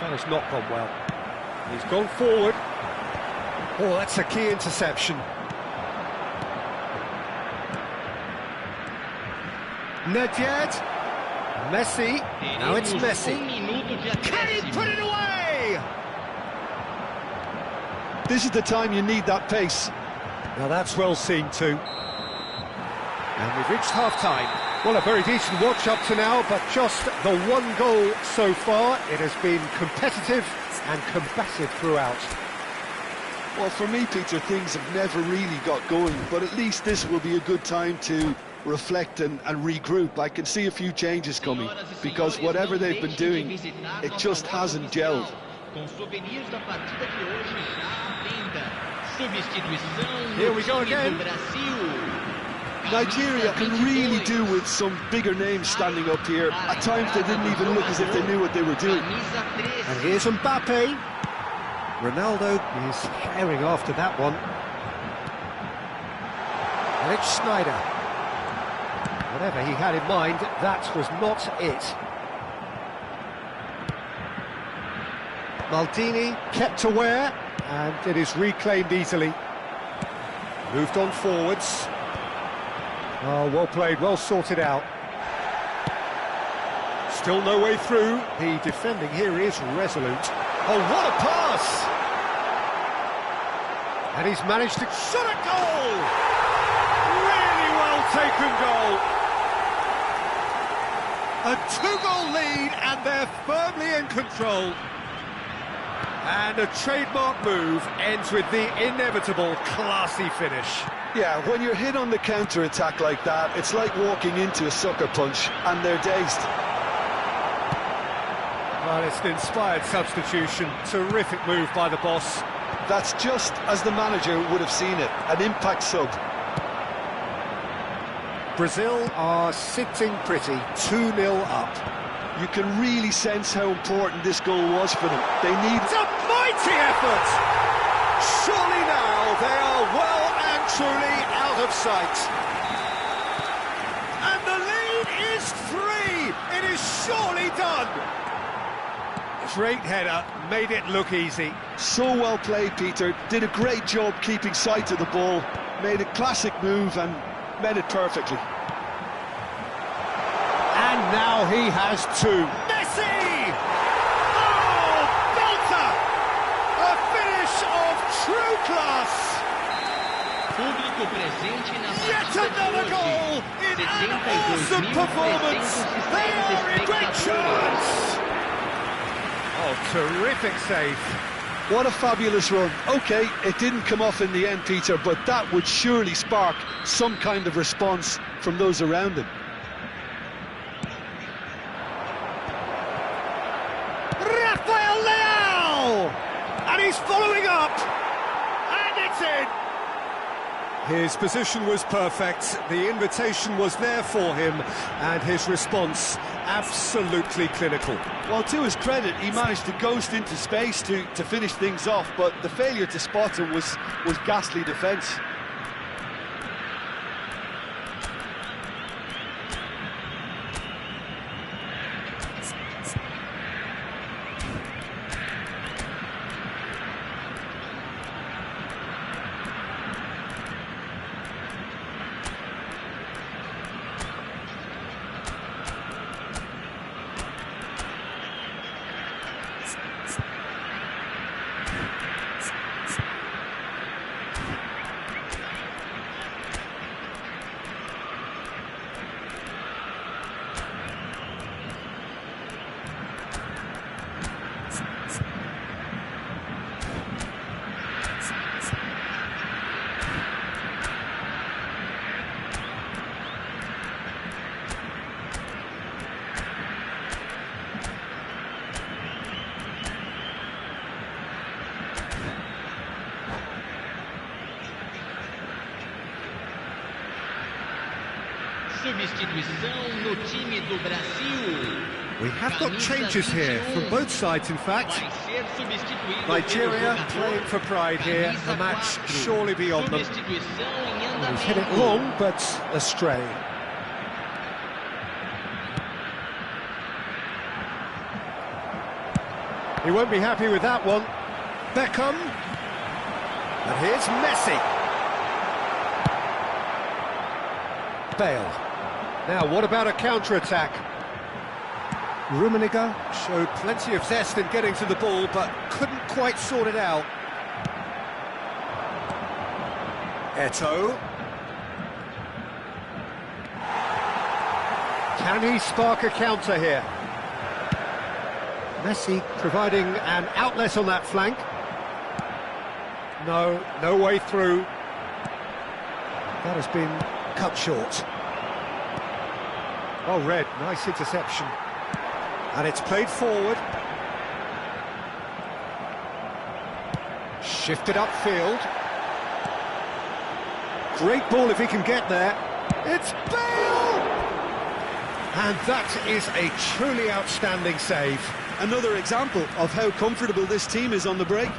That has not gone well. He's gone forward. Oh, that's a key interception. Nedved. Messi. Now it's Messi. Can he put it away? This is the time you need that pace. Now that's well seen too. And we've reached half-time. Well, a very decent watch up to now, but just the one goal so far. It has been competitive and combative throughout. Well, for me, Peter, things have never really got going, but at least this will be a good time to reflect and regroup. I can see a few changes coming, because whatever they've been doing, it just hasn't gelled. Here we go again. Nigeria can really do with some bigger names standing up here. At times they didn't even look as if they knew what they were doing. And here's Mbappe. Ronaldo is herring after that one. And it's Sneijder. Whatever he had in mind, that was not it. Maldini kept aware, and it is reclaimed easily. Moved on forwards. Oh, well played, well sorted out. Still no way through. The defending here is resolute. Oh, what a pass! And he's managed to shot a goal! Really well taken goal. A two-goal lead, and they're firmly in control. And a trademark move ends with the inevitable classy finish. Yeah, when you're hit on the counter-attack like that, it's like walking into a sucker punch, and they're dazed. Well, it's an inspired substitution. Terrific move by the boss. That's just as the manager would have seen it, an impact sub. Brazil are sitting pretty, 2-0 up. You can really sense how important this goal was for them. They need... It's a mighty effort! Surely now they are well and truly out of sight. And the lead is 3! It is surely done! Great header, made it look easy. So well played, Peter. Did a great job keeping sight of the ball. Made a classic move and met it perfectly. And now he has two. Messi! Oh, belter! A class! Público presente na Yet partida de another hoje. goal in an awesome performance! They are in great chance! Oh, terrific save. What a fabulous run. OK, it didn't come off in the end, Peter, but that would surely spark some kind of response from those around him. Rafael Leao! And he's following up! And it's in! His position was perfect, the invitation was there for him, and his response absolutely clinical. Well, to his credit, he managed to ghost into space to finish things off, but the failure to spot him was ghastly defence. Substituição no time do Brasil. We have got changes here, from both sides in fact. Vai ser substituído Nigeria pelo playing jogador for pride here, camisa the match 4. surely beyond them. Substituição em He's hit it andamento. long, but astray. He won't be happy with that one. Beckham. And here's Messi. Bale. Now, what about a counter-attack? Rummenigge showed plenty of zest in getting to the ball, but couldn't quite sort it out. Eto'o. Can he spark a counter here? Messi providing an outlet on that flank. No way through. That has been cut short. Well read, nice interception. And it's played forward. Shifted upfield. Great ball if he can get there. It's Bale! And that is a truly outstanding save. Another example of how comfortable this team is on the break.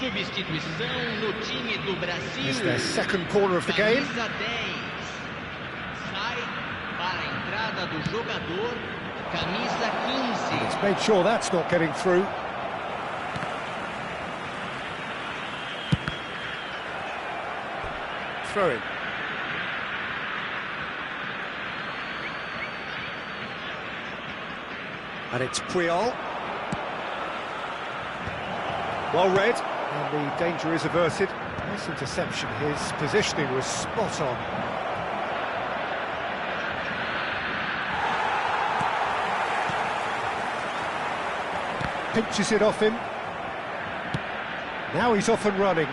Substituição no time do Brasil. It's their second corner of the game. Camisa 10. Sai para a entrada do jogador. Camisa 15. It's made sure that's not getting through. Throw in. And it's Puyol. Well read, and the danger is averted. Nice interception, his positioning was spot on. Pinches it off him. Now he's off and running.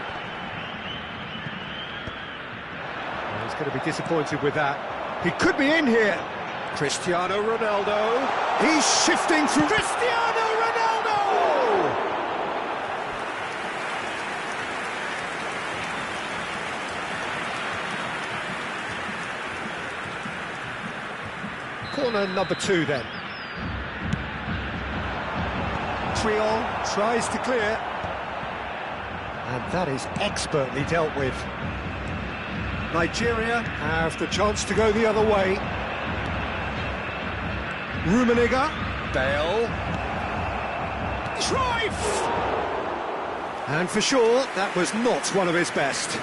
Well, he's going to be disappointed with that. He could be in here. Cristiano Ronaldo. He's shifting through. Cristiano Ronaldo! Corner number 2 then. Montreal tries to clear. And that is expertly dealt with. Nigeria have the chance to go the other way. Rummenigge. Bale. Drive! And for sure, that was not one of his best.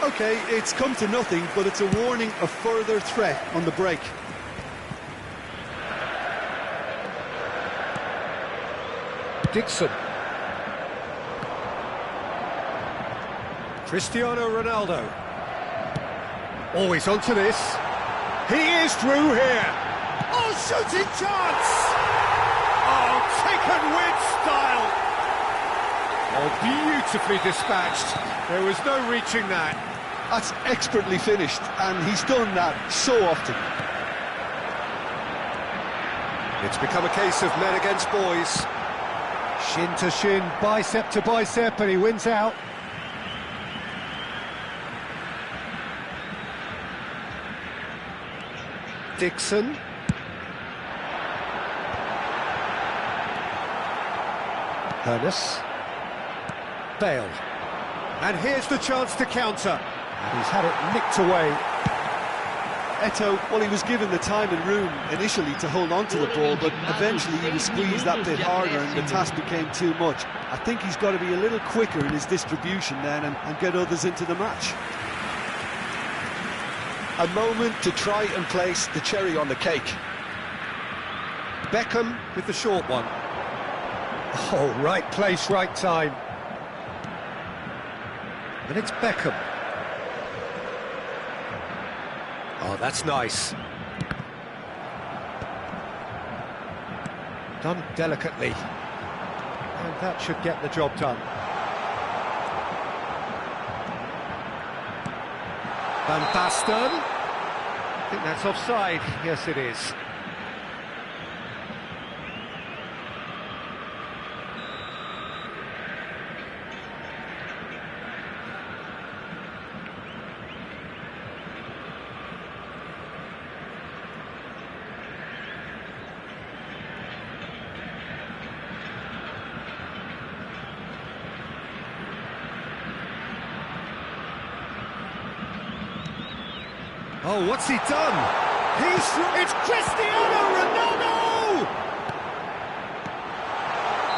OK, it's come to nothing, but it's a warning of further threat on the break. Dixon. Cristiano Ronaldo. Always onto this. He is through here. Oh, shooting chance! Oh, taken with style. Oh, beautifully dispatched. There was no reaching that. That's expertly finished, and he's done that so often. It's become a case of men against boys. Shin to shin, bicep to bicep, and he wins out. Dixon. Hernus. Bale. And here's the chance to counter. And he's had it nicked away. Eto'o, well, he was given the time and room initially to hold on to the ball, but eventually he was squeezed that bit harder and the task became too much. I think he's got to be a little quicker in his distribution then and get others into the match. A moment to try and place the cherry on the cake. Beckham with the short one. Oh, right place, right time. And it's Beckham. Oh, that's nice. Done delicately. And that should get the job done. Van Basten. I think that's offside. Yes, it is. Oh, what's he done? It's Cristiano Ronaldo!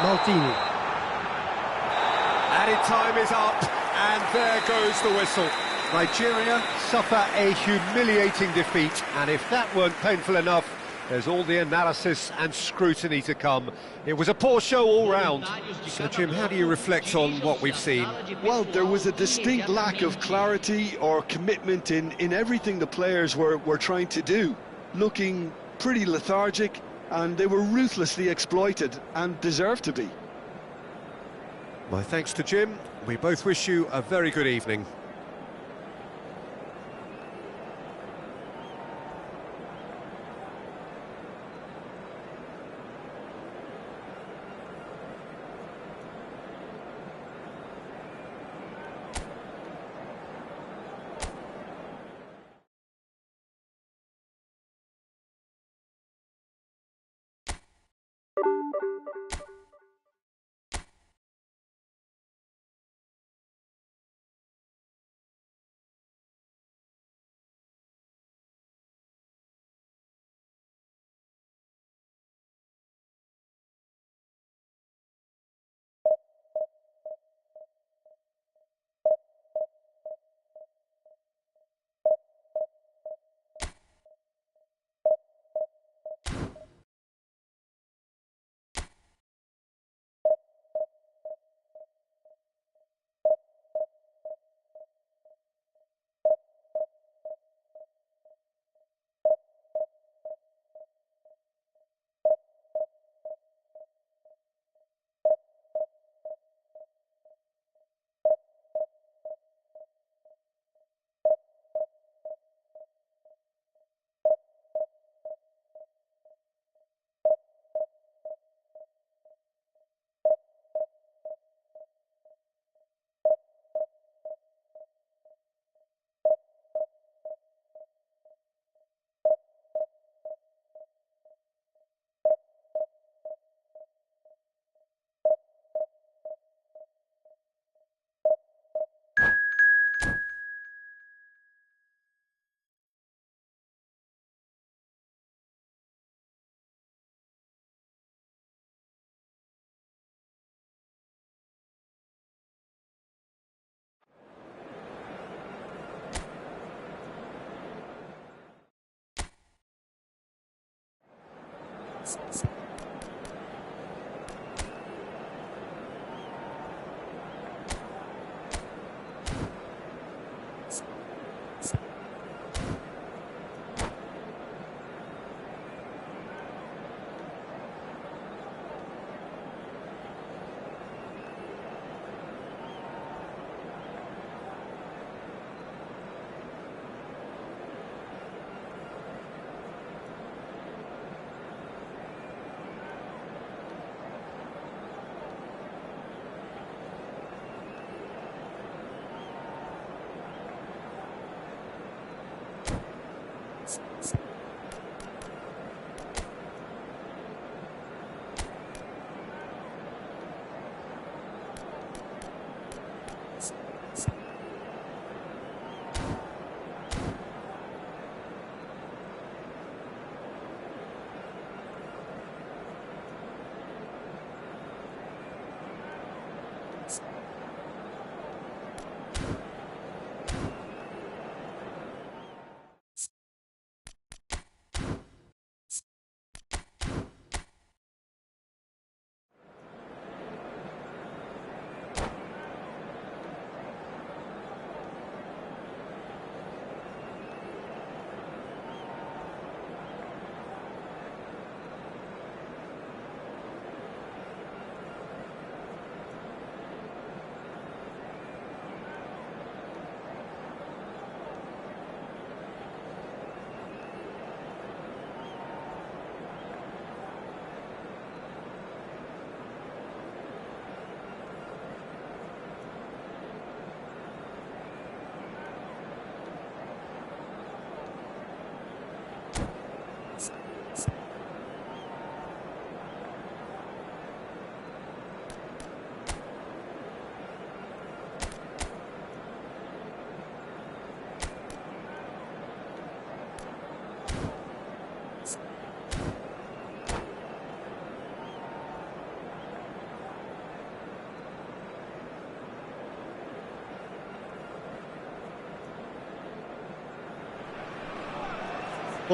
Maldini. Added time is up, and there goes the whistle. Nigeria suffer a humiliating defeat, and if that weren't painful enough, there's all the analysis and scrutiny to come. It was a poor show all round. So, Jim, how do you reflect on what we've seen? Well, there was a distinct lack of clarity or commitment in everything the players were trying to do. Looking pretty lethargic, and they were ruthlessly exploited and deserved to be. My thanks to Jim. We both wish you a very good evening.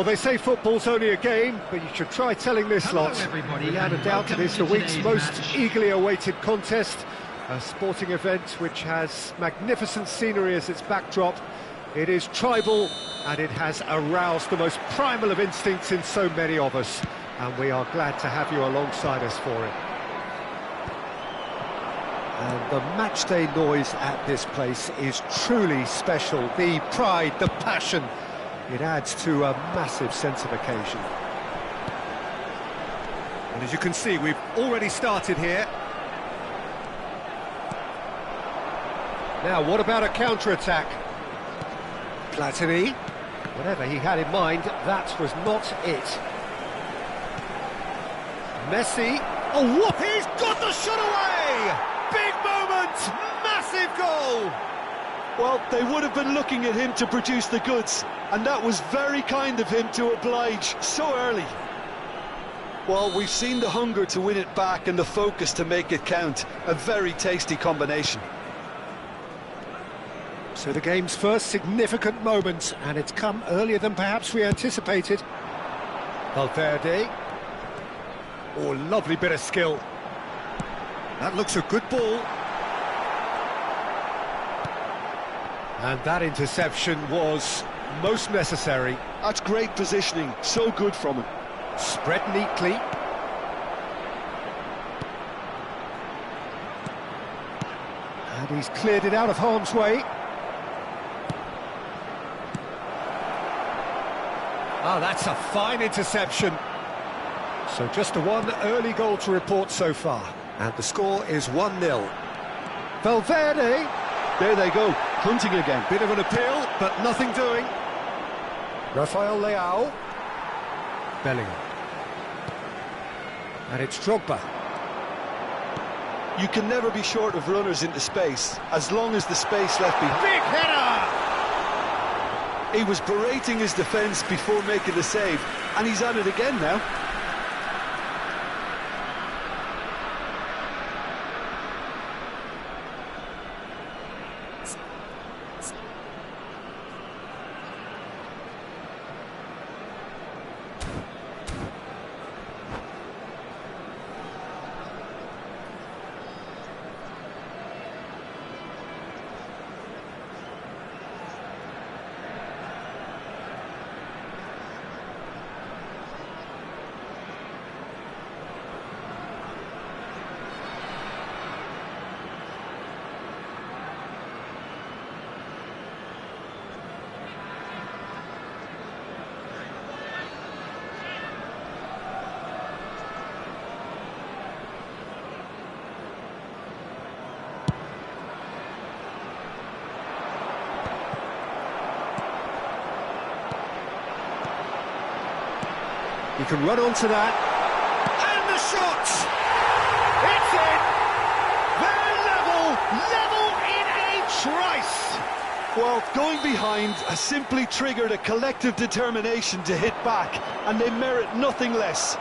Well, they say football's only a game, but you should try telling this Hello, lot. everybody, Without a and doubt, it welcome is the to week's today's most match. eagerly awaited contest. A sporting event which has magnificent scenery as its backdrop. It is tribal, and it has aroused the most primal of instincts in so many of us. And we are glad to have you alongside us for it. And the matchday noise at this place is truly special. The pride, the passion, it adds to a massive sense of occasion. And as you can see, we've already started here. Now, what about a counter-attack? Platini, whatever he had in mind, that was not it. Messi, oh, what? He's got the shot away! Big moment, massive goal! Well, they would have been looking at him to produce the goods, and that was very kind of him to oblige so early. Well, we've seen the hunger to win it back and the focus to make it count. A very tasty combination. So the game's first significant moment, and it's come earlier than perhaps we anticipated. Valverde. Oh, lovely bit of skill. That looks a good ball. And that interception was most necessary. That's great positioning, so good from him. Spread neatly. And he's cleared it out of harm's way. Ah, that's a fine interception. So just the one early goal to report so far. And the score is 1-0. Valverde. There they go, hunting again. Bit of an appeal, but nothing doing. Rafael Leao. Bellingham. And it's Drogba. You can never be short of runners into space, as long as the space left behind. Big header! He was berating his defence before making the save, and he's at it again now. He can run onto that. And the shot! It's in! They're level in a trice! Well, going behind has simply triggered a collective determination to hit back, and they merit nothing less.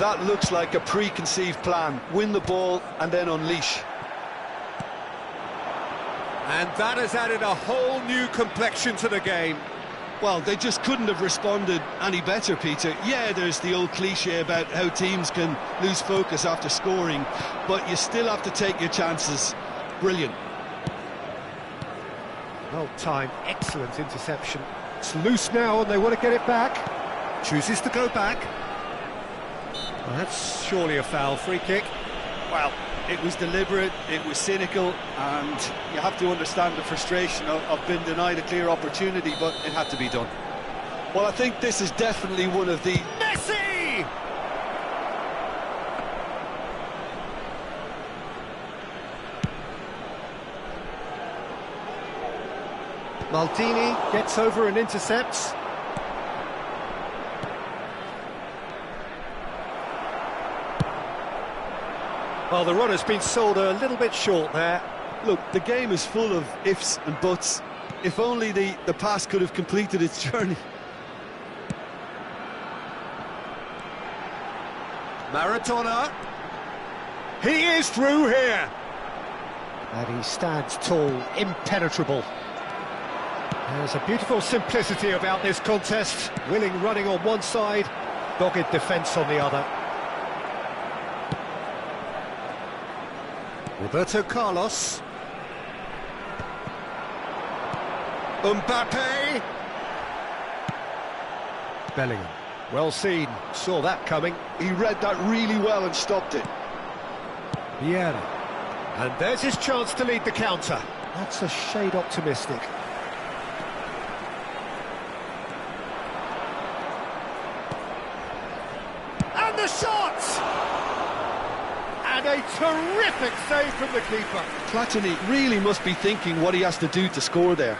That looks like a preconceived plan. Win the ball and then unleash. And that has added a whole new complexion to the game. Well, they just couldn't have responded any better, Peter. Yeah, there's the old cliche about how teams can lose focus after scoring, but you still have to take your chances. Brilliant. Well timed, excellent interception. It's loose now and they want to get it back. Chooses to go back. Well, that's surely a foul. Free kick. Well, it was deliberate, it was cynical, and you have to understand the frustration of being denied a clear opportunity, but it had to be done. Well, I think this is definitely one of the... Messi! Maldini gets over and intercepts. Well, the run has been sold a little bit short there. Look, the game is full of ifs and buts. If only the pass could have completed its journey. Maradona. He is through here. And he stands tall, impenetrable. There's a beautiful simplicity about this contest. Willing running on one side, dogged defence on the other. Roberto Carlos. Mbappe. Bellingham. Well seen. Saw that coming. He read that really well and stopped it. Vieira. And there's his chance to lead the counter. That's a shade optimistic. And the shot! And a terrific save from the keeper. Platini really must be thinking what he has to do to score there.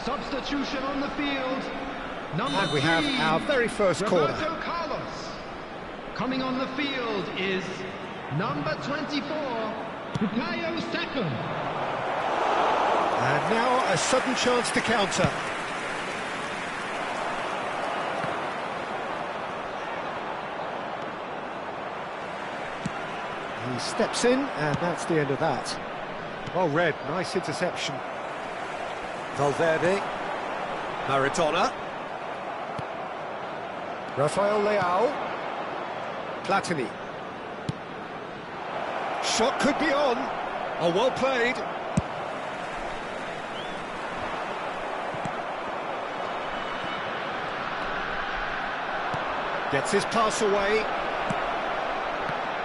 Substitution on the field. Number And we have 3, our very first corner. Roberto Carlos. Coming on the field is number 24, Bukayo Saka. And now a sudden chance to counter. He steps in, and that's the end of that. Well read, nice interception. Valverde. Maradona. Rafael Leao. Platini. Shot could be on. Oh, well played. Gets his pass away.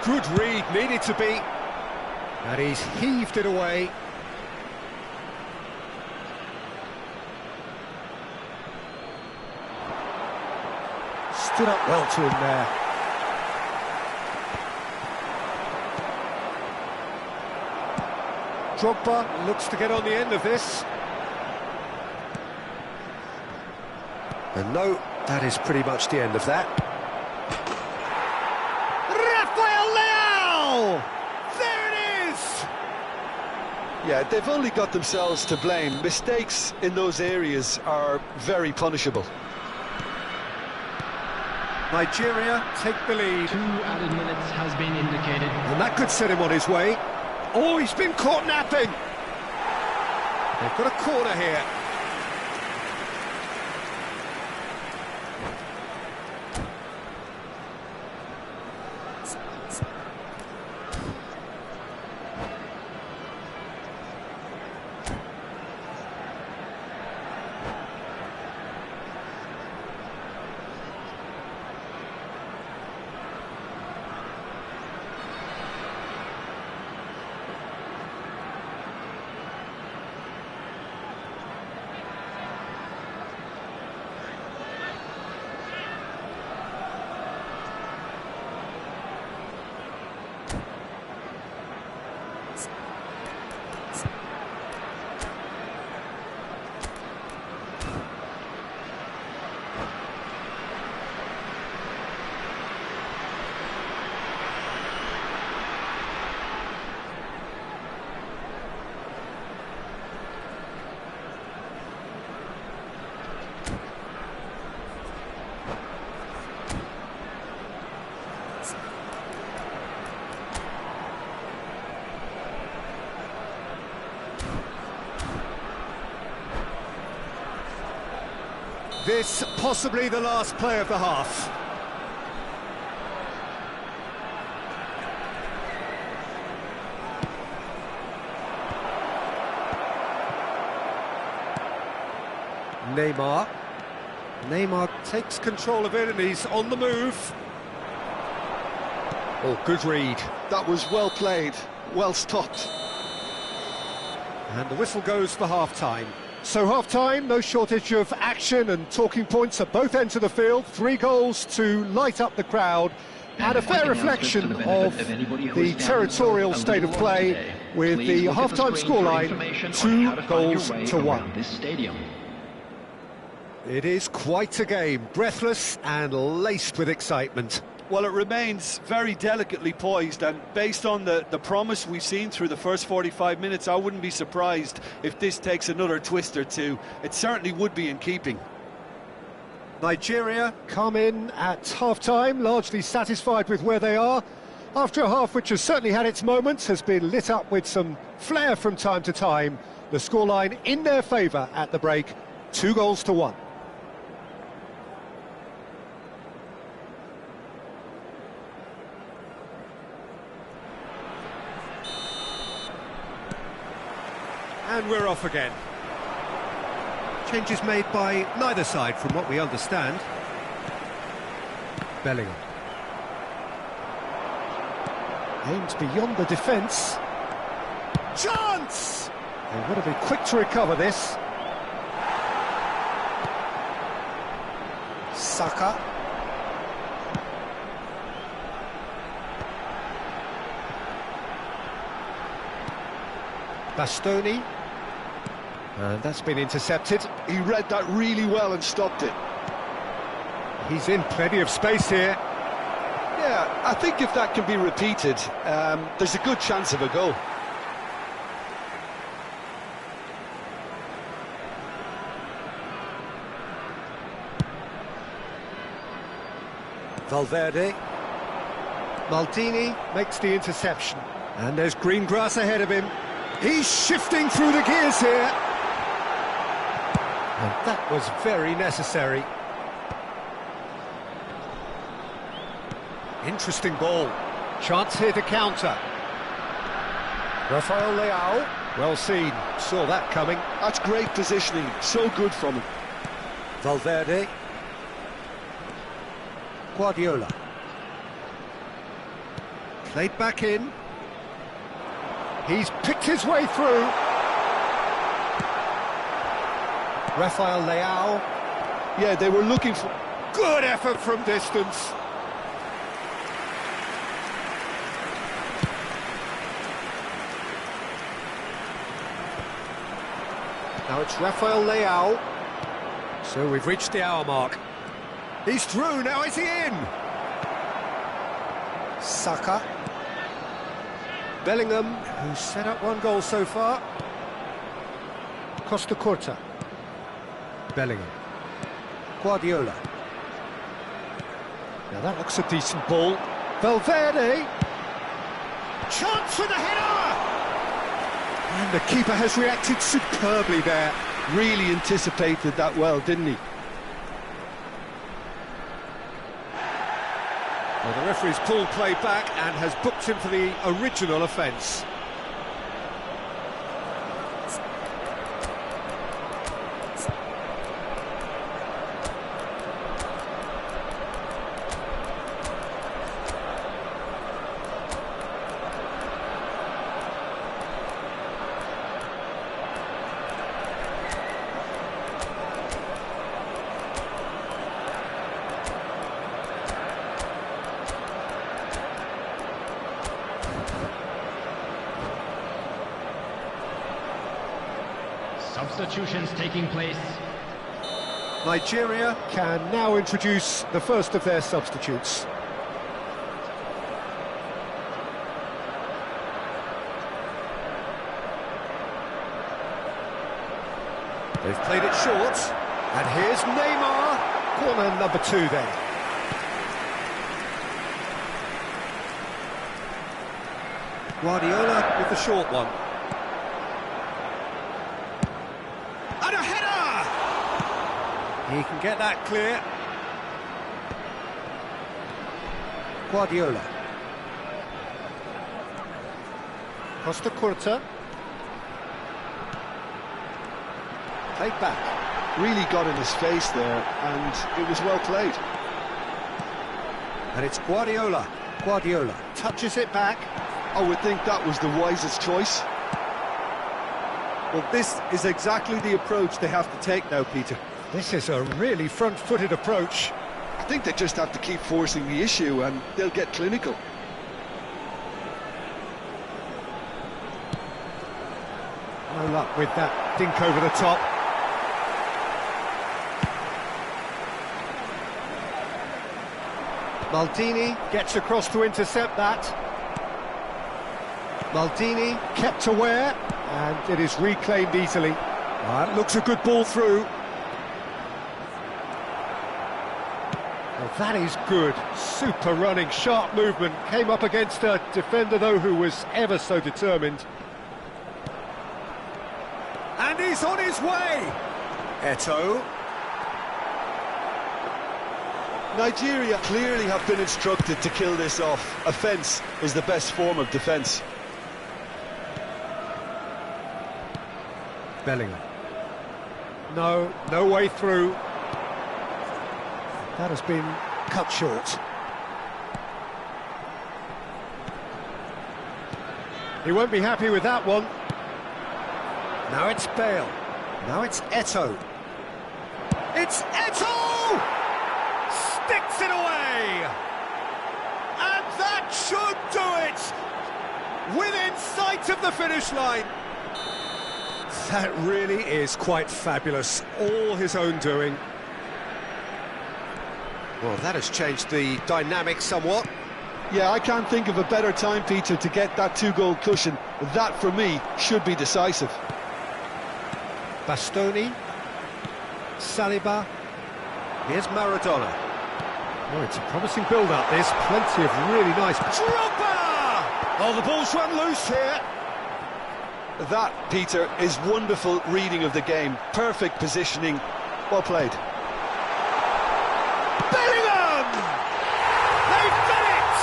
Good read, needed to be. And he's heaved it away. Stood up well to him there. Drogba looks to get on the end of this. And no, that is pretty much the end of that. Rafael Leao! There it is! Yeah, they've only got themselves to blame. Mistakes in those areas are very punishable. Nigeria take the lead. 2 added minutes has been indicated. And that could set him on his way. Oh, he's been caught napping. They've got a corner here. This possibly the last play of the half. Neymar. Neymar takes control of it and he's on the move. Oh, good read. That was well played, well stopped. And the whistle goes for half-time. So half-time, no shortage of action and talking points at both ends of the field. 3 goals to light up the crowd. And a fair reflection of the territorial state of play with the half-time scoreline, 2 goals to 1. It is quite a game, breathless and laced with excitement. Well, it remains very delicately poised, and based on the promise we've seen through the first 45 minutes, I wouldn't be surprised if this takes another twist or two. It certainly would be in keeping. Nigeria come in at half-time, largely satisfied with where they are. After a half which has certainly had its moments, has been lit up with some flair from time to time. The scoreline in their favour at the break, 2 goals to 1. And we're off again. Changes made by neither side from what we understand. Bellingham. Aims beyond the defence. Chance! They would have been quick to recover this. Saka. Bastoni. And that's been intercepted. He read that really well and stopped it. He's in plenty of space here. Yeah, I think if that can be repeated, there's a good chance of a goal. Valverde. Maldini makes the interception. And there's green grass ahead of him. He's shifting through the gears here. And that was very necessary. Interesting ball. Chance here to counter. Rafael Leao. Well seen. Saw that coming. That's great positioning. So good from him. Valverde. Guardiola. Played back in. He's picked his way through. Rafael Leao. Yeah, they were looking for... Good effort from distance. Now it's Rafael Leao. So we've reached the hour mark. He's through, now is he in? Saka. Bellingham, who's set up 1 goal so far. Costa Curta. Bellingham. Guardiola. Now that looks a decent ball. Valverde. Chance for the header! And the keeper has reacted superbly there. Really anticipated that well, didn't he? Well, the referee's pulled play back and has booked him for the original offence. Substitutions taking place. Nigeria can now introduce the first of their substitutes. They've played it short, and here's Neymar, corner number 2 then. Guardiola with the short one. And a header! He can get that clear. Guardiola. Costa Curta. Played back. Really got in his face there, and it was well played. And it's Guardiola. Guardiola touches it back. I would think that was the wisest choice. Well, this is exactly the approach they have to take now, Peter. This is a really front-footed approach. I think they just have to keep forcing the issue and they'll get clinical. No luck with that dink over the top. Maldini gets across to intercept that. Maldini kept aware, and it is reclaimed easily. That looks a good ball through. Well, that is good. Super running, sharp movement. Came up against a defender, though, who was ever so determined. And he's on his way! Eto'o. Nigeria clearly have been instructed to kill this off. Offence is the best form of defence. Bellingham. No way through. That has been cut short. He won't be happy with that one. Now it's Bale. Now it's Eto'o. It's Eto'o! Sticks it away! And that should do it! Within sight of the finish line. That really is quite fabulous. All his own doing. Well, that has changed the dynamic somewhat. Yeah, I can't think of a better time, Peter, to get that two-goal cushion. That, for me, should be decisive. Bastoni. Saliba. Here's Maradona. Oh, it's a promising build-up, this. Plenty of really nice... Drogba! Oh, the ball's run loose here. That, Peter, is wonderful reading of the game. Perfect positioning. Well played. Bellingham! They've done it!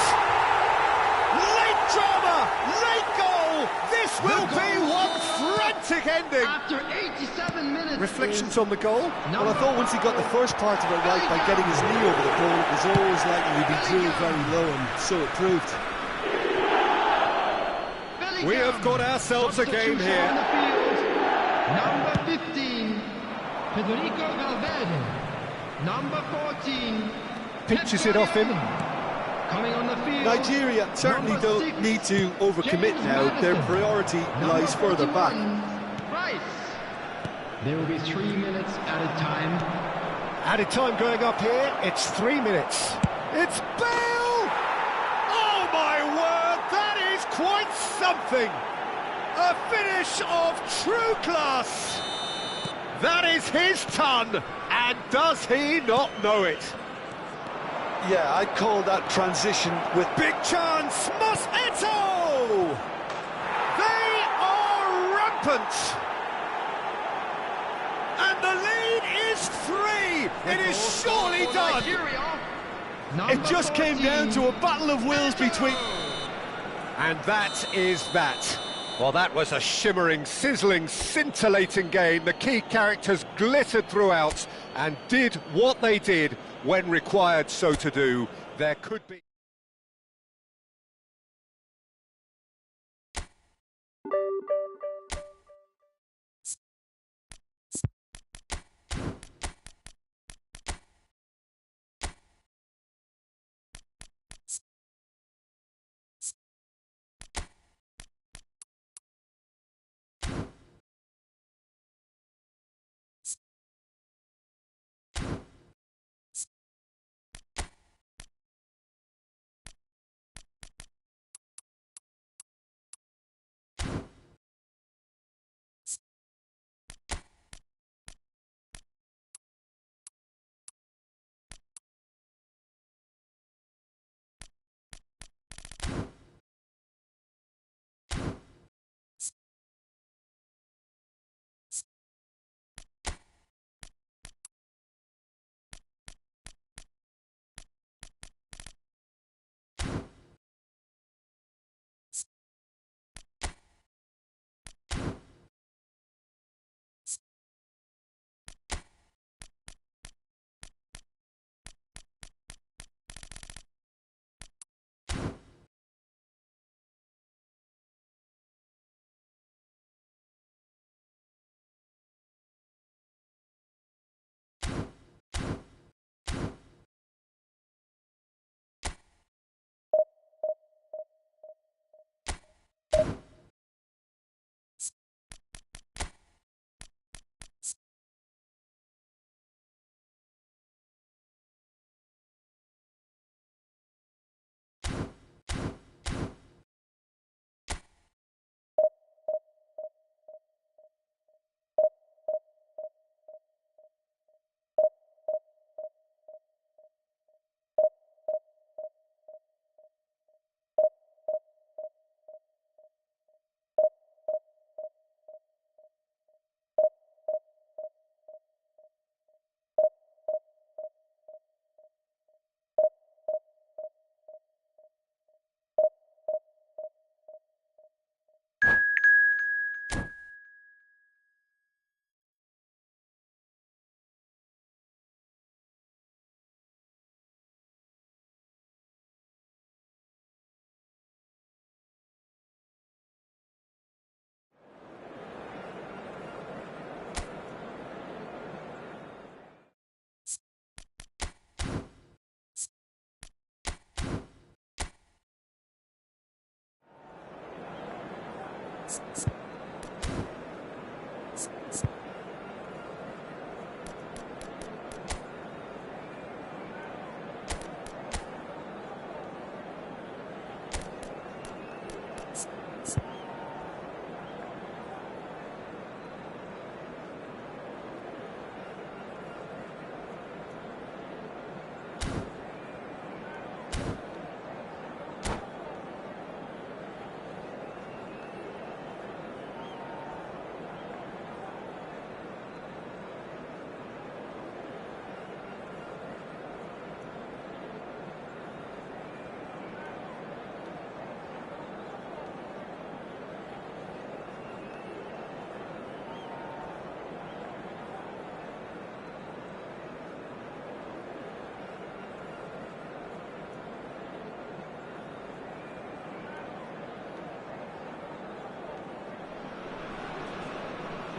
Late drama, late goal. This will be one frantic ending. After 87 minutes. Reflections on the goal? Well, I thought once he got the first part of it right by getting his knee over the ball, it was always likely to be drilled very low, and so it proved. We have got ourselves a game here. On the field. Number 15, Federico Valverde. Number 14, Pinches it off him. coming on the field. Nigeria certainly number don't 6, need to overcommit James now. Their Maddison. priority Number lies further 41, back. Price. There will be 3 minutes added time. Added time going up here. It's 3 minutes. It's Bale! Oh my word, that is quite something! A finish of true class! That is his ton, and does he not know it? Yeah, I'd call that transition with... Big chance, Mosquito! They are rampant! And the lead is 3! It is surely done! It just came down to a battle of wills between... And that is that. Well, that was a shimmering, sizzling, scintillating game. The key characters glittered throughout and did what they did when required so to do. There could be...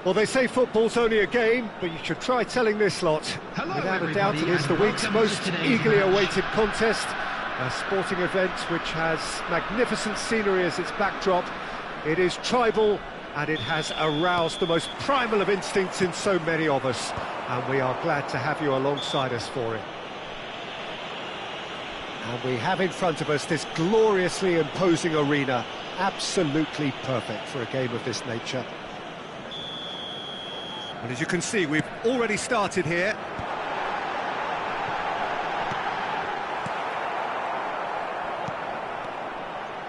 Well, they say football's only a game, but you should try telling this lot. Hello, Without a doubt, it everybody, is the and week's welcome to most today's eagerly match. awaited contest. A sporting event which has magnificent scenery as its backdrop. It is tribal, and it has aroused the most primal of instincts in so many of us. And we are glad to have you alongside us for it. And we have in front of us this gloriously imposing arena. Absolutely perfect for a game of this nature. And as you can see, we've already started here.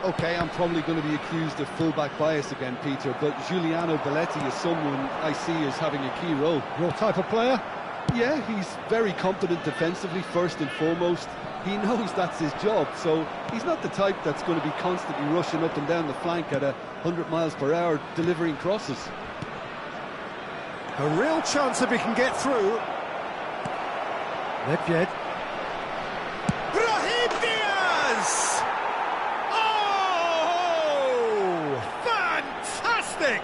Okay, I'm probably going to be accused of fullback bias again, Peter, but Giuliano Belletti is someone I see as having a key role. Your type of player? Yeah, he's very competent defensively, first and foremost. He knows that's his job, so he's not the type that's going to be constantly rushing up and down the flank at 100 miles per hour, delivering crosses. A real chance if he can get through. Nedved. Brahim Diaz! Oh! Fantastic!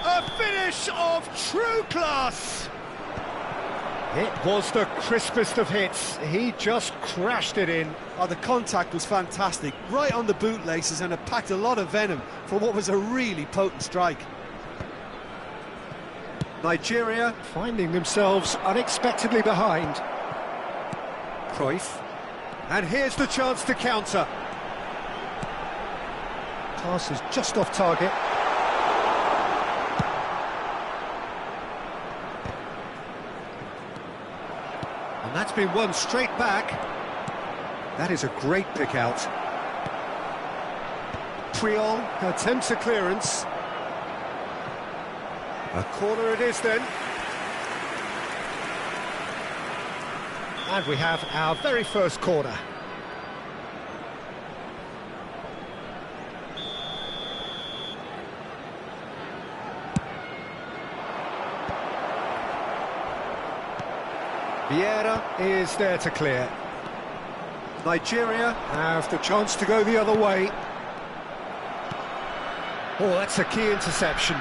A finish of true class! It was the crispest of hits. He just crashed it in. Oh, the contact was fantastic, right on the bootlaces, and it packed a lot of venom for what was a really potent strike. Nigeria finding themselves unexpectedly behind. Cruyff. And here's the chance to counter. Pass is just off target. And that's been won straight back. That is a great pick out. Priol attempts a clearance. A corner it is then. And we have our very first corner. Vieira is there to clear. Nigeria have the chance to go the other way. Oh, that's a key interception.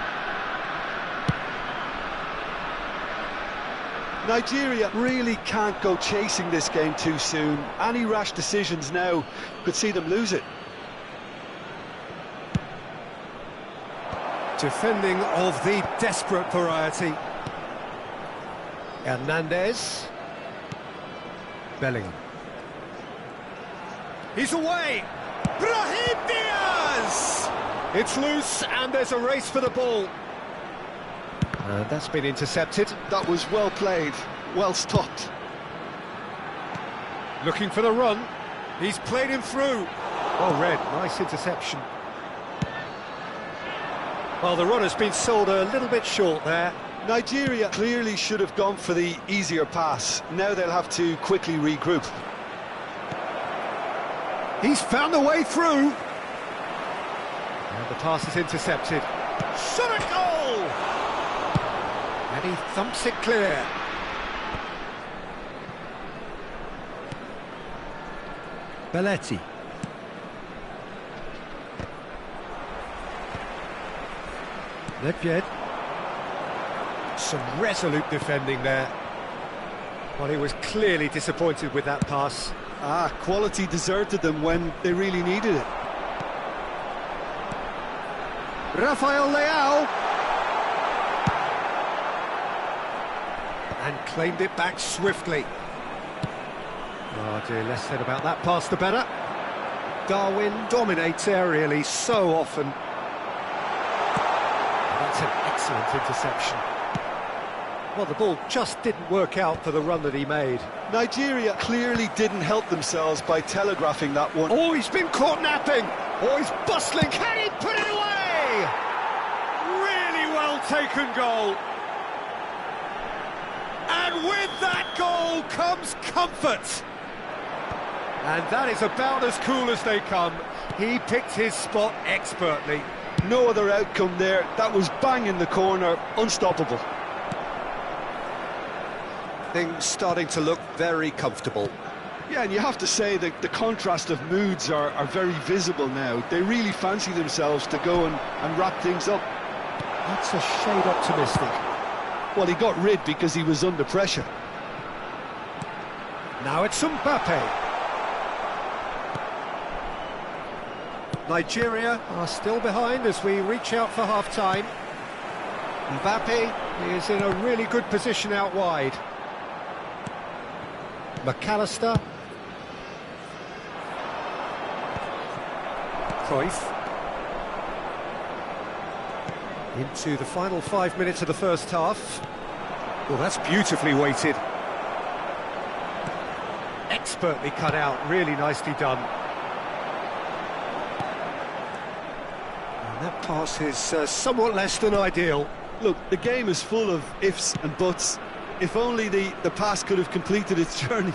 Nigeria really can't go chasing this game too soon. Any rash decisions now could see them lose it. Defending of the desperate variety. Hernandez. Bellingham. He's away! Brahim Diaz! It's loose and there's a race for the ball. And that's been intercepted. That was well played, well stopped. Looking for the run. He's played him through. Well read, nice interception. Well, the run has been sold a little bit short there. Nigeria clearly should have gone for the easier pass. Now they'll have to quickly regroup. He's found a way through. And the pass is intercepted. Shot at goal! And he thumps it clear. Belletti. Nedved. Some resolute defending there. Well, he was clearly disappointed with that pass. Quality deserted them when they really needed it. Rafael Leao. And claimed it back swiftly. Oh dear, less said about that pass the better. Darwin dominates aerially so often. That's an excellent interception. Well, the ball just didn't work out for the run that he made. Nigeria clearly didn't help themselves by telegraphing that one. Oh, he's been caught napping! Oh, he's bustling! Can he put it away? Really well taken goal. And with that goal comes comfort. And that is about as cool as they come. He picked his spot expertly. No other outcome there. That was bang in the corner, unstoppable. Things starting to look very comfortable. Yeah, and you have to say that the contrast of moods are very visible now. They really fancy themselves to go and wrap things up. That's a shade optimistic. Well, he got rid because he was under pressure. Now it's Mbappe. Nigeria are still behind as we reach out for half-time. Mbappe is in a really good position out wide. McAllister. Cruyff. Into the final 5 minutes of the first half. Well, that's beautifully weighted. Expertly cut out, really nicely done. And that pass is somewhat less than ideal. Look, the game is full of ifs and buts. If only the pass could have completed its journey.